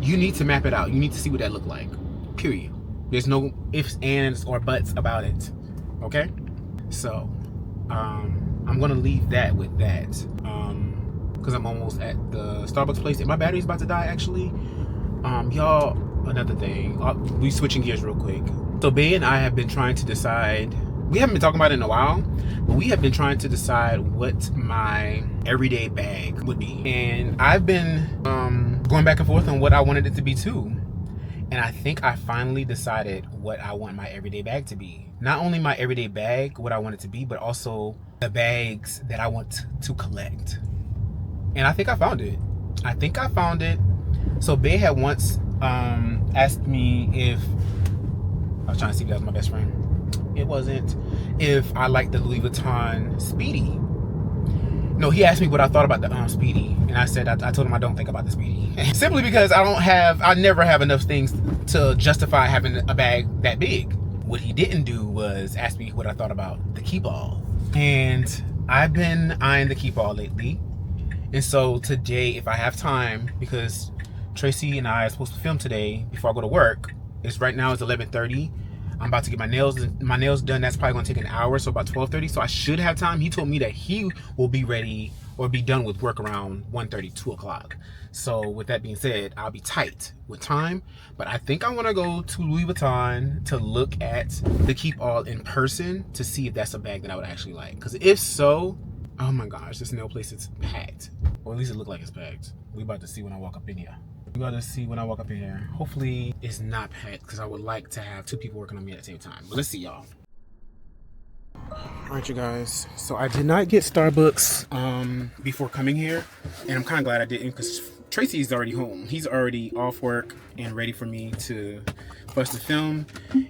you need to map it out. You need to see what that look like, period. There's no ifs, ands, or buts about it, okay? So, I'm gonna leave that with that, because I'm almost at the Starbucks place, and my battery's about to die, actually. Y'all, another thing, we switching gears real quick. So, Bae and I have been trying to decide, we haven't been talking about it in a while, but we have been trying to decide what my everyday bag would be. And I've been going back and forth on what I wanted it to be too. And I think I finally decided what I want my everyday bag to be. Not only my everyday bag, what I want it to be, but also the bags that I want to collect. And I think I found it. So Bae had once asked me if, I was trying to see if that was my best friend. It wasn't. If I like the Louis Vuitton Speedy. No, he asked me what I thought about the Speedy, and I said I told him I don't think about the Speedy. Simply because I never have enough things to justify having a bag that big. What he didn't do was ask me what I thought about the Keepall. And I've been eyeing the Keepall lately. And so today, if I have time, because Tracy and I are supposed to film today before I go to work. Right now it's 11:30. I'm about to get my nails done. That's probably gonna take an hour, so about 12:30. So I should have time. He told me that he will be ready or be done with work around 1:30, 2 o'clock. So with that being said, I'll be tight with time. But I think I wanna go to Louis Vuitton to look at the Keepall in person to see if that's a bag that I would actually like. Because if so, oh my gosh, this nail place is packed. Or at least it look like it's packed. We about to see when I walk up in here. Hopefully it's not packed, because I would like to have 2 people working on me at the same time. But let's see, y'all. Alright, you guys. So I did not get Starbucks before coming here. And I'm kind of glad I didn't, because Tracy's already home. He's already off work and ready for us to film.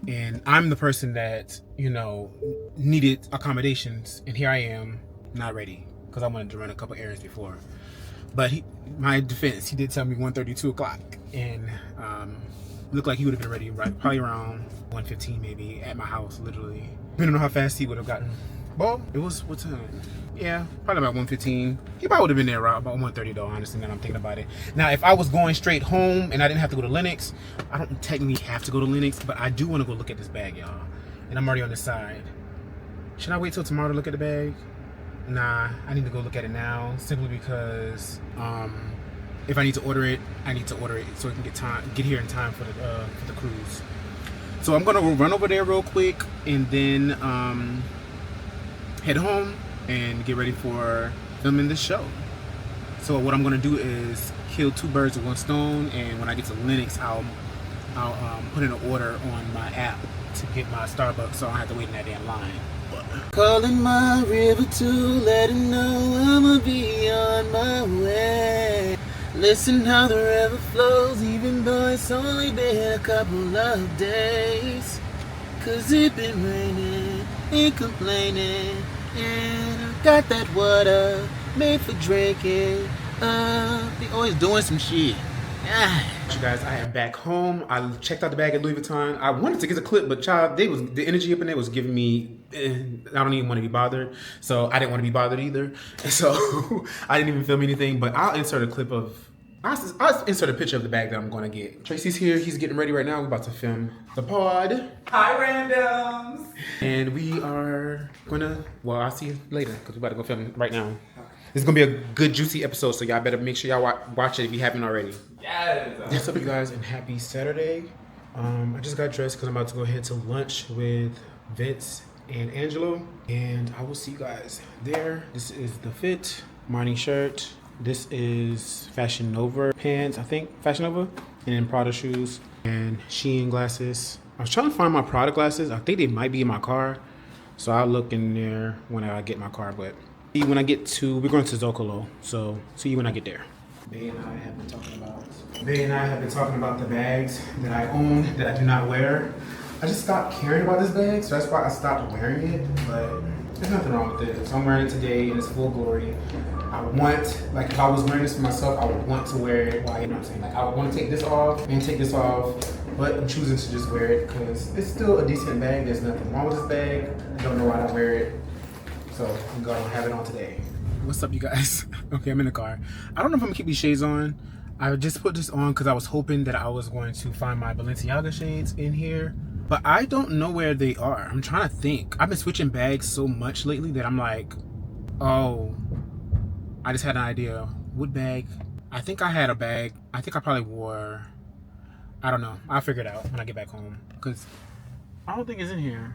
And I'm the person that, you know, needed accommodations. And here I am, not ready, because I wanted to run a couple errands before. But my defense, he did tell me 1:30, 2 o'clock, and looked like he would have been ready probably around 1:15 maybe at my house, literally. I don't know how fast he would have gotten. Well, it was, what time? Yeah, probably about 1:15. He probably would have been there around about 1:30 though, honestly, now that I'm thinking about it. Now, if I was going straight home and I didn't have to go to Lenox, I don't technically have to go to Lenox, but I do want to go look at this bag, y'all. And I'm already on this side. Should I wait till tomorrow to look at the bag? Nah, I need to go look at it now, simply because if I need to order it, I need to order it so it can get here in time for the cruise. So I'm gonna run over there real quick and then head home and get ready for filming this show. So what I'm gonna do is kill 2 birds with 1 stone, and when I get to Lenox, I'll put in an order on my app to get my Starbucks, so I don't have to wait in that damn line. Calling my river to let it know I'ma be on my way. Listen how the river flows, even though it's only been a couple of days. 'Cause it been raining, ain't complaining, and I got that water made for drinking. They always doing some shit. You guys, I am back home. I checked out the bag at Louis Vuitton. I wanted to get a clip, but child, the energy up in there was giving me, I don't even want to be bothered. So I didn't want to be bothered either. And so I didn't even film anything, but I'll insert a clip of, I'll insert a picture of the bag that I'm going to get. Tracy's here. He's getting ready right now. We're about to film the pod. Hi, randoms. And we are going to, well, I'll see you later, because we're about to go film right now. It's going to be a good, juicy episode, so y'all better make sure y'all watch it if you haven't already. Yes. What's up, you guys, and happy Saturday. I just got dressed because I'm about to go ahead to lunch with Vince and Angelo, and I will see you guys there. This is the fit, morning shirt. This is Fashion Nova pants, I think, Fashion Nova, and then Prada shoes and Shein glasses. I was trying to find my Prada glasses. I think they might be in my car, so I'll look in there when I get my car. But when I get to, we're going to Zocalo, so see you when I get there. Bay and I have been talking about the bags that I own that I do not wear. I just stopped caring about this bag, so that's why I stopped wearing it. But there's nothing wrong with it. So I'm wearing it today in its full glory. I want, like, if I was wearing this for myself, I would want to wear it. Why? You know what I'm saying? Like, I would want to take this off and take this off, but I'm choosing to just wear it because it's still a decent bag. There's nothing wrong with this bag. I don't know why I don't wear it, so I'm gonna have it on today. What's up, you guys? Okay, I'm in the car. I don't know if I'm gonna keep these shades on. I just put this on because I was hoping that I was going to find my Balenciaga shades in here, but I don't know where they are. I'm trying to think. I've been switching bags so much lately that I'm like, oh, I just had an idea. What bag? I think I had a bag. I think I probably wore, I don't know. I'll figure it out when I get back home because I don't think it's in here.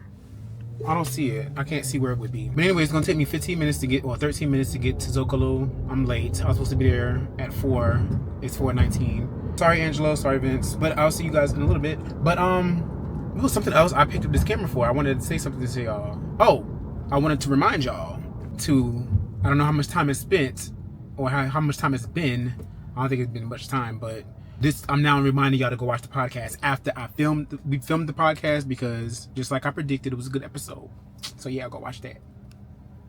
I don't see it. I can't see where it would be. But anyway, it's gonna take me 15 minutes to get, or 13 minutes to get to Zocalo. I'm late. I was supposed to be there at 4. It's 4:19. Sorry, Angelo. Sorry, Vince. But I'll see you guys in a little bit. But it was something else I picked up this camera for. I wanted to say something to y'all. Oh, I wanted to remind y'all to, I don't know how much time it's spent or how much time it's been. I don't think it's been much time, but I'm now reminding y'all to go watch the podcast after we filmed the podcast, because just like I predicted, it was a good episode. So yeah, go watch that.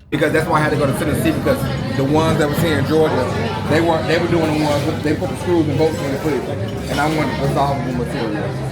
Because that's why I had to go to Tennessee, because the ones that was here in Georgia, they were doing the ones with, they put the screws and bolts in the clip, and I wanted resolvable material.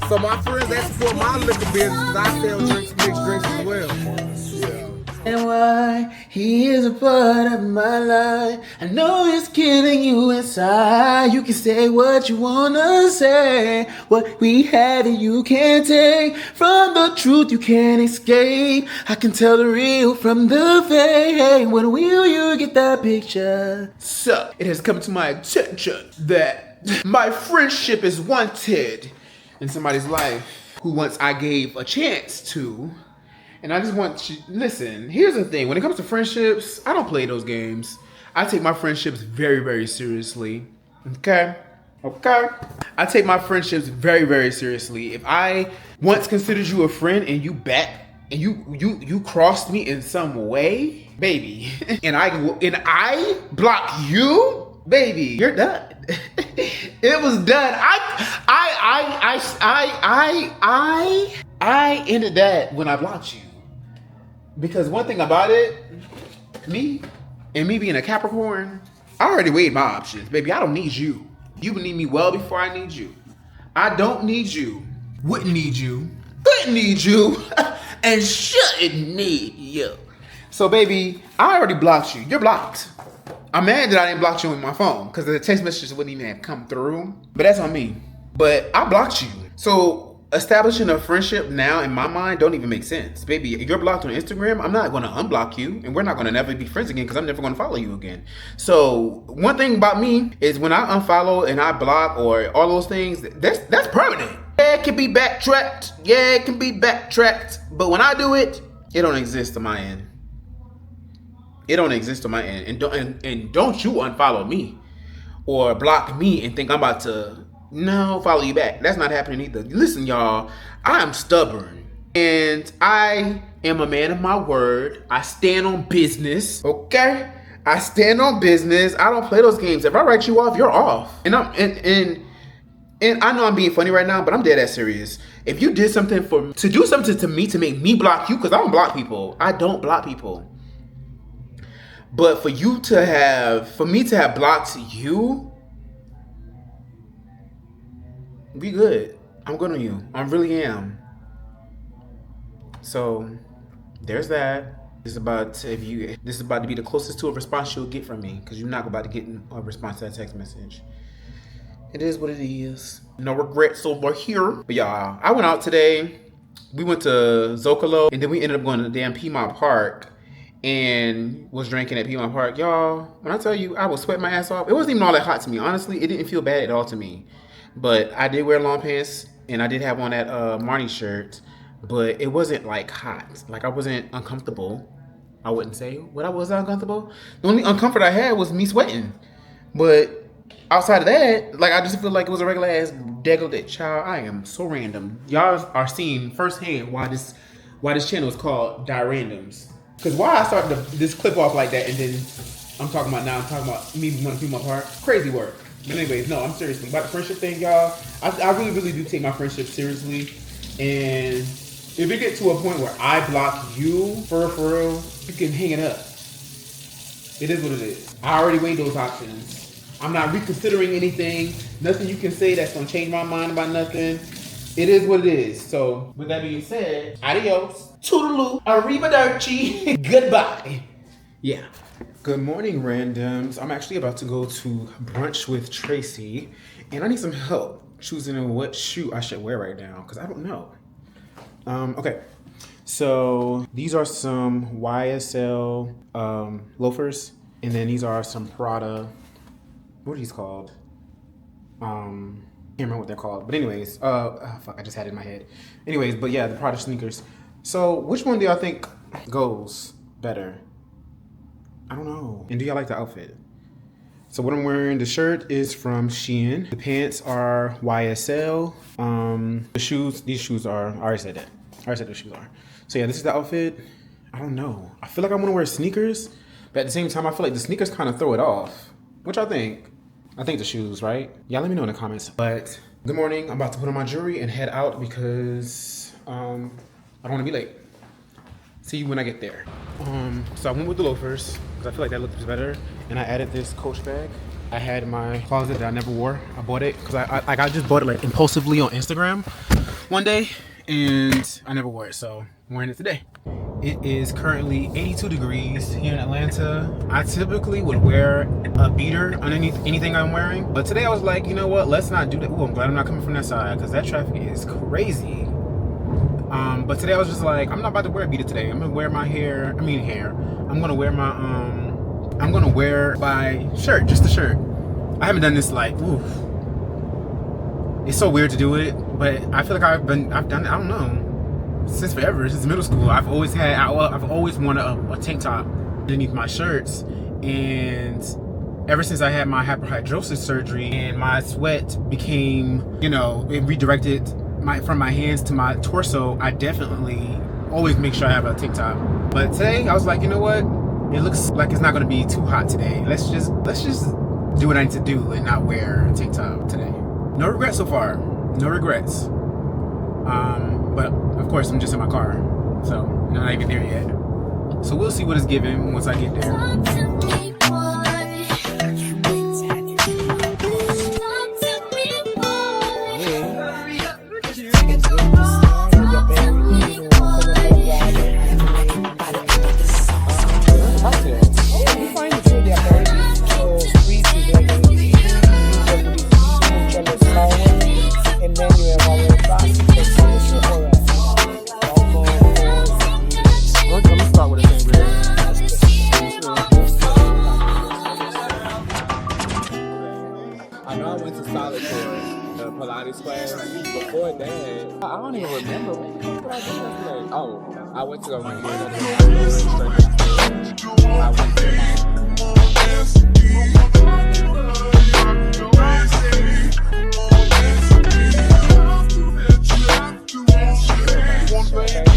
So my friends, they support my liquor business because I sell drinks, mixed drinks as well. And why he is a part of my life. I know it's killing you inside. You can say what you wanna say. What we had and you can't take. From the truth you can't escape. I can tell the real from the fake. When will you get that picture? So, it has come to my attention that my friendship is wanted in somebody's life who once I gave a chance to. And I just want you, listen, here's the thing. When it comes to friendships, I don't play those games. I take my friendships very, very seriously. Okay? I take my friendships very, very seriously. If I once considered you a friend and you you crossed me in some way, baby, and I block you, baby, you're done. It was done. I ended that when I blocked you. Because one thing about it, me being a Capricorn, I already weighed my options. Baby, I don't need you. You would need me well before I need you. I don't need you. Wouldn't need you. Couldn't need you. And shouldn't need you. So baby, I already blocked you. You're blocked. I'm mad that I didn't block you on my phone because the text messages wouldn't even have come through. But that's on me. But I blocked you. So establishing a friendship now in my mind don't even make sense. Baby, you're blocked on Instagram. I'm not going to unblock you, and we're not going to never be friends again because I'm never going to follow you again. So one thing about me is when I unfollow and I block or all those things, that's permanent. Yeah, it can be backtracked. But when I do it, it don't exist on my end. It don't exist on my end. And don't you unfollow me or block me and think I'm about to follow you back. That's not happening either. Listen, y'all, I am stubborn. And I am a man of my word. I stand on business, okay? I stand on business. I don't play those games. If I write you off, you're off. And I know I'm being funny right now, but I'm dead ass serious. If you did something to do something to me to make me block you, because I don't block people. I don't block people. But for me to have blocked you, we good. I'm good on you. I really am. So there's that. This is about to be the closest to a response you'll get from me, because you're not about to get a response to that text message. It is what it is. No regrets over here. But y'all, I went out today. We went to Zocalo, and then we ended up going to the damn Piedmont Park and was drinking at Piedmont Park. Y'all, when I tell you I was sweating my ass off, it wasn't even all that hot to me. Honestly, it didn't feel bad at all to me. But I did wear long pants, and I did have on that Marnie shirt, but it wasn't like hot. Like, I wasn't uncomfortable. I wouldn't say what I was uncomfortable. The only uncomfort I had was me sweating. But outside of that, like, I just feel like it was a regular ass degular child. I am so random. Y'all are seeing firsthand why this channel is called Die Randoms. Because why I started this clip off like that, and then I'm talking about me wanting to be my part. Crazy work. But anyways, no, I'm serious about the friendship thing, y'all. I really, really do take my friendship seriously. And if it gets to a point where I block you for real, you can hang it up. It is what it is. I already weighed those options. I'm not reconsidering anything. Nothing you can say that's gonna change my mind about nothing. It is what it is. So, with that being said, adios, toodaloo, arrivederci, goodbye. Yeah. Good morning, randoms. I'm actually about to go to brunch with Tracy, and I need some help choosing what shoe I should wear right now, because I don't know. Okay. So, these are some YSL loafers, and then these are some Prada. What are these called? Can't remember what they're called. But anyways, fuck, I just had it in my head. Anyways, but yeah, the Prada sneakers. So which one do y'all think goes better? I don't know. And do y'all like the outfit? So what I'm wearing, the shirt is from Shein. The pants are YSL. The shoes, these shoes are, I already said that. I already said the shoes are. So yeah, this is the outfit. I don't know. I feel like I want to wear sneakers, but at the same time, I feel like the sneakers kind of throw it off. What y'all think? I think the shoes, right? Y'all let me know in the comments. But good morning. I'm about to put on my jewelry and head out because I don't want to be late. See you when I get there. So I went with the loafers because I feel like that looks better. And I added this Coach bag. I had in my closet that I never wore. I bought it because I just bought it like impulsively on Instagram one day and I never wore it. So I'm wearing it today. It is currently 82 degrees here in Atlanta. I typically would wear a beater underneath anything I'm wearing. But today I was like, you know what? Let's not do that. Ooh, I'm glad I'm not coming from that side because that traffic is crazy. But today I was just like, I'm not about to wear a beater today. I'm gonna wear my I'm gonna wear my, I'm gonna wear my shirt, just the shirt. I haven't done this like, oof. It's so weird to do it, but I feel like I've done it, I don't know. Since forever, since middle school, I've always wanted a tank top underneath my shirts, and ever since I had my hyperhidrosis surgery and my sweat became, you know, it redirected from my hands to my torso, I definitely always make sure I have a tank top. But today I was like, you know what? It looks like it's not gonna be too hot today. Let's just do what I need to do and not wear a tank top today. No regrets so far. No regrets. But of course I'm just in my car, so I'm not even there yet. So we'll see what it's given once I get there. Pilates class. Before that, I don't even remember what did I do yesterday. Oh, I went to go run. I went to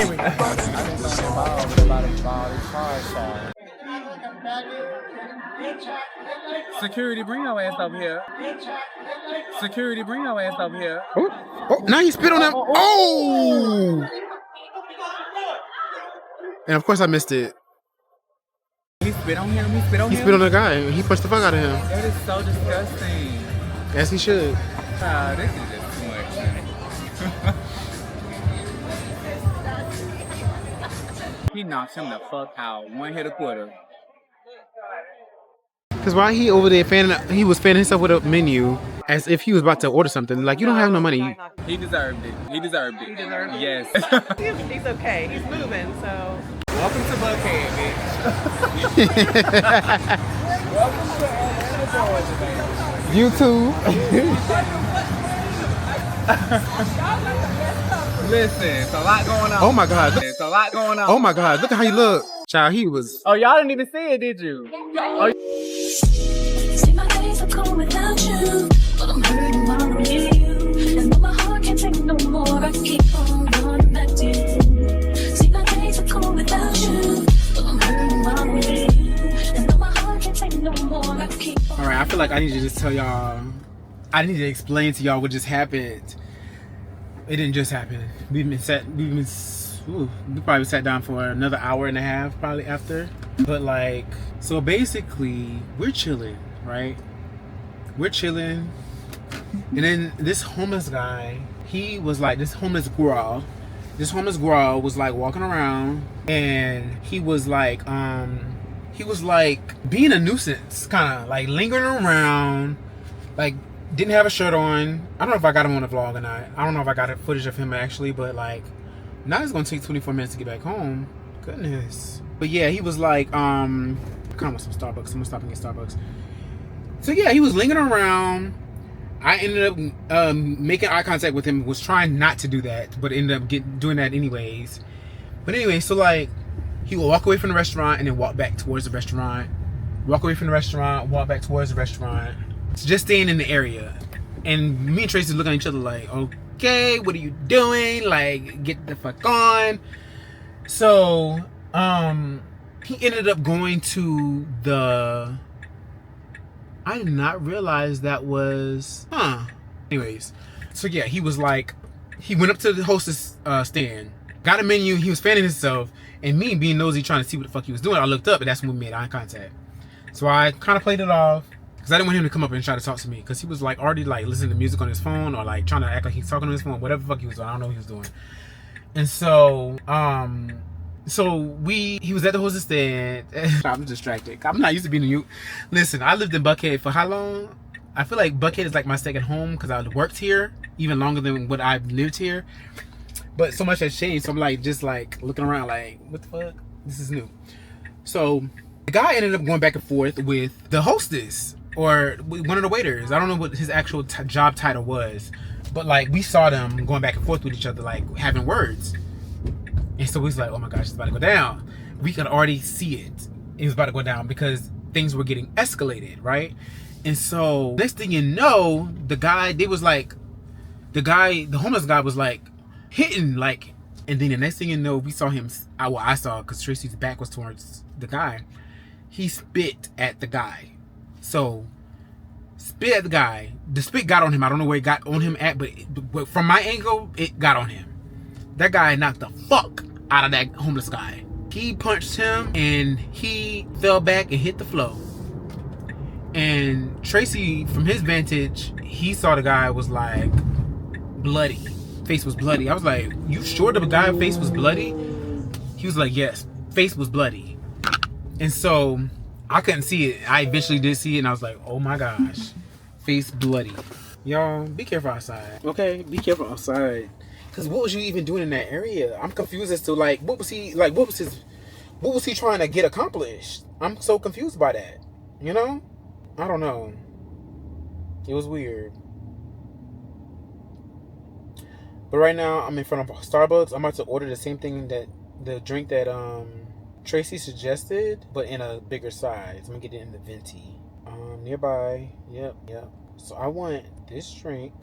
Here we go. Security, bring your ass over here. Security, bring your ass over here. Oh, now he spit on him. Oh! And of course I missed it. He spit on him. He spit on He him. spit on the guy. He punched the fuck out of him. That is so disgusting. As he should. Wow, this is just too much. He knocked him the fuck out. One hit a quarter. Cause why he over there he was fanning himself with a menu as if he was about to order something. Like, you don't have no money. He deserved it. He deserved it. He deserved it? Yes. He's okay. He's moving, so. Welcome to Buckhead, bitch. YouTube. Listen, it's a lot going on. Oh my God. It's a lot going on. Oh my God. Look at how he look. Child, he was. Oh, y'all didn't even see it, did you? Oh, See my days are cold without you, but I'm hurting while I'm near you. And though my heart can't take no more, I keep on running back to you. See my days are cold without you, but I'm hurting while I'm near you. And though my heart can't take no more, I keep on. All right, I feel like I need to just tell y'all. I need to explain to y'all what just happened. It didn't just happen. We probably sat down for another hour and a half probably after. But like, so basically we're chilling, right? We're chilling. And then this homeless guy, he was like, this homeless girl was like walking around, and he was like being a nuisance, kind of like lingering around, like didn't have a shirt on. I don't know if I got him on the vlog or not. I don't know if I got a footage of him actually, but like, now it's gonna take 24 minutes to get back home. Goodness. But yeah, he was like, come with some Starbucks. I'm gonna stop and get Starbucks. So yeah, he was lingering around. I ended up making eye contact with him. Was trying not to do that, but ended up doing that anyways. But anyway, so like, he would walk away from the restaurant and then walk back towards the restaurant. Walk away from the restaurant, walk back towards the restaurant. So just staying in the area. And me and Tracy looking at each other like, okay, what are you doing? Like, get the fuck on. So, he ended up going to the... I did not realize that was... Anyways. So yeah, he was like... He went up to the hostess stand. Got a menu. He was fanning himself. And me being nosy trying to see what the fuck he was doing, I looked up and that's when we made eye contact. So I kind of played it off. Because I didn't want him to come up and try to talk to me. Because he was like already like listening to music on his phone. Or like trying to act like he's talking on his phone. Whatever the fuck he was doing. I don't know what he was doing. And so... he was at the hostess stand. I'm distracted. I'm not used to being in you. Listen, I lived in Buckhead for how long? I feel like Buckhead is like my second home because I worked here even longer than what I've lived here. But so much has changed. So I'm like just like looking around like, what the fuck? This is new. So the guy ended up going back and forth with the hostess or one of the waiters. I don't know what his actual job title was, but like we saw them going back and forth with each other, like having words. And so we was like, oh my gosh, it's about to go down. We could already see it. It was about to go down because things were getting escalated, right? And so next thing you know, the homeless guy was like hitting, like, and then the next thing you know, we saw him, well, I saw, because Tracy's back was towards the guy. He spit at the guy. So, spit at the guy. The spit got on him. I don't know where it got on him at, but from my angle, it got on him. That guy knocked the fuck out of that homeless guy. He punched him and he fell back and hit the floor. And Tracy, from his vantage, he saw the guy was like bloody. Face was bloody. I was like, you sure the guy's face was bloody? He was like, yes, face was bloody. And so I couldn't see it. I eventually did see it and I was like, oh my gosh, face bloody. Y'all, be careful outside. Okay, be careful outside. Cause what was you even doing in that area? I'm confused as to like what was he trying to get accomplished? I'm so confused by that. You know? I don't know. It was weird. But right now I'm in front of Starbucks. I'm about to order the same thing the drink that Tracy suggested, but in a bigger size. I'm gonna get it in the venti. Nearby. Yep. So I want this drink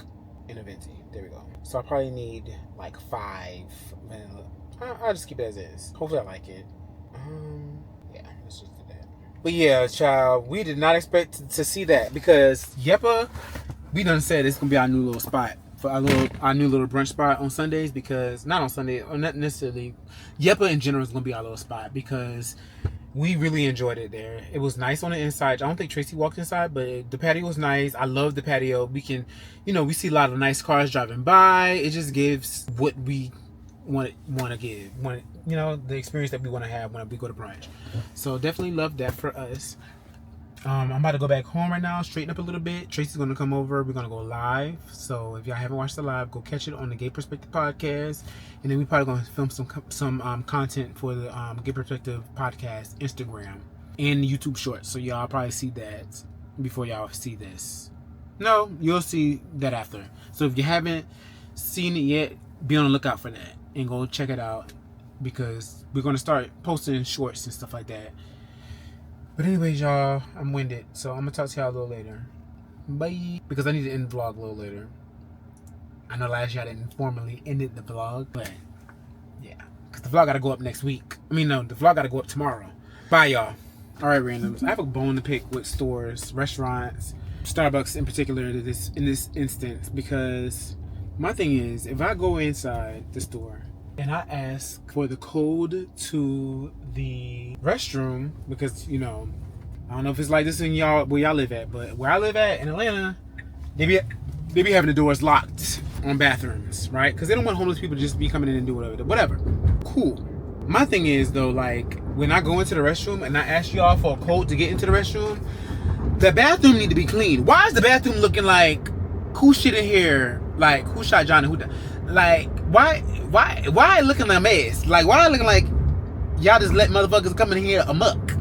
in a venti. There we go. So I probably need like 5 vanilla I'll just keep it as is. Hopefully I like it. Yeah, let's just do that. But yeah, child, we did not expect to see that because Yeppa, we done said it's gonna be our new little spot for our new little brunch spot on Sundays, because not on Sunday or not necessarily. Yeppa in general is gonna be our little spot because we really enjoyed it there. It was nice on the inside. I don't think Tracy walked inside, but the patio was nice. I love the patio. We can, we see a lot of nice cars driving by. It just gives what we want to give, the experience that we want to have when we go to brunch. So definitely love that for us. I'm about to go back home right now, straighten up a little bit. Tracy's gonna come over. We're gonna go live. So if y'all haven't watched the live, go catch it on the Gay Perspective podcast. And then we probably gonna film some content for the Gay Perspective podcast Instagram and YouTube Shorts. So y'all probably see that before y'all see this. No, you'll see that after. So if you haven't seen it yet, be on the lookout for that and go check it out, because we're gonna start posting shorts and stuff like that. But anyways, y'all, I'm winded, so I'm gonna talk to y'all a little later. Bye. Because I need to end the vlog a little later. I know last year I didn't formally ended the vlog, but yeah, because the vlog gotta go up next week. The vlog gotta go up tomorrow. Bye, y'all. All right, randoms. I have a bone to pick with stores, restaurants, Starbucks in particular in this instance, because my thing is, if I go inside the store and I ask for the code to the restroom, because I don't know if it's like this in where y'all live at, but where I live at in Atlanta, they be having the doors locked on bathrooms, right? Because they don't want homeless people to just be coming in and do whatever. Cool. My thing is though, like when I go into the restroom and I ask y'all for a code to get into the restroom, the bathroom need to be clean. Why is the bathroom looking like who shit in here? Like who shot Johnny? Why it looking like a mess? Like why it looking like y'all just let motherfuckers come in here amok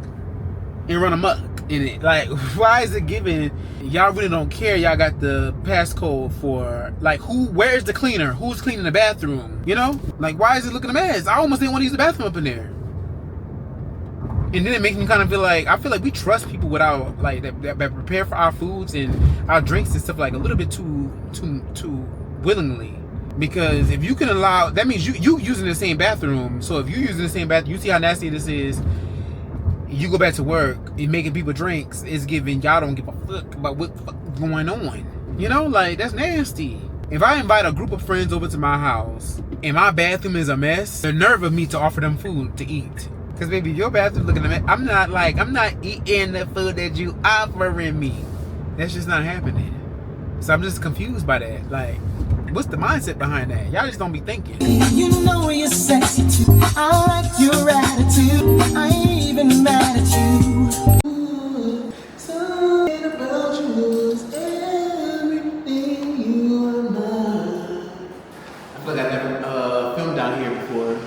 and run amok in it? Like why is it giving y'all really don't care? Y'all got the passcode for like where's the cleaner? Who's cleaning the bathroom? Like why is it looking a mess? I almost didn't want to use the bathroom up in there. And then it makes me kind of feel like we trust people without like that prepare for our foods and our drinks and stuff like a little bit too willingly. Because if you can allow, that means you using the same bathroom. So if you using the same bathroom, you see how nasty this is. You go back to work and making people drinks. It's giving y'all don't give a fuck about what the fuck is going on. Like that's nasty. If I invite a group of friends over to my house and my bathroom is a mess, the nerve of me to offer them food to eat. Because baby, your bathroom looking at me. I'm not eating the food that you offering me. That's just not happening. So I'm just confused by that. Like, what's the mindset behind that? Y'all just don't be thinking. You're sexy too. I like your attitude. I ain't even mad at you. Something about you is everything you are not. I feel like I never filmed down here before.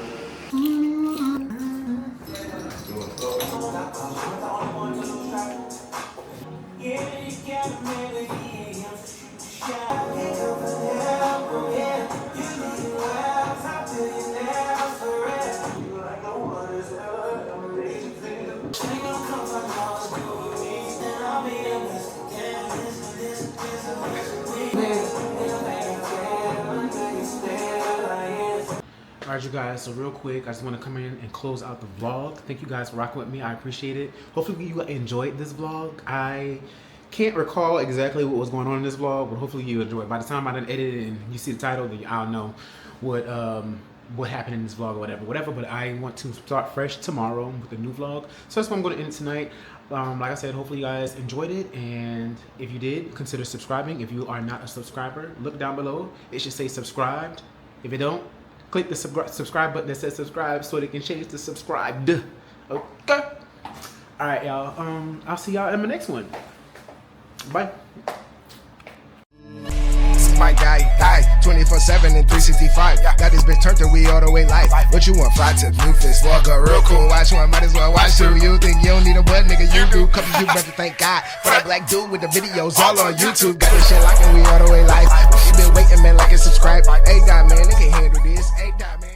Alright, you guys, so real quick, I just want to come in and close out the vlog. Thank you guys for rocking with me. I appreciate it. Hopefully you enjoyed this vlog. I can't recall exactly what was going on in this vlog, but hopefully you enjoyed it. By the time I done edit it and you see the title, then I'll know what happened in this vlog or whatever. But I want to start fresh tomorrow with a new vlog. So that's what I'm going to end tonight. Like I said, hopefully you guys enjoyed it, and if you did, consider subscribing. If you are not a subscriber, look down below. It should say subscribed. If you don't, click the subscribe button that says subscribe so they can change to subscribed. Okay. All right, y'all. I'll see y'all in the next one. Bye. My guy, 24/7 and 365. Got this bitch turned to we all the way life. What you want? Fly tip, new fist, walk up real cool. Watch one, might as well watch two. You think you don't need a butt, nigga? You do. Couple you better thank God for that black dude with the videos all on YouTube. Got this shit locking, we all the way life. You been waiting, man, like and subscribe. Hey, God, man, they can handle this. Hey, God, man.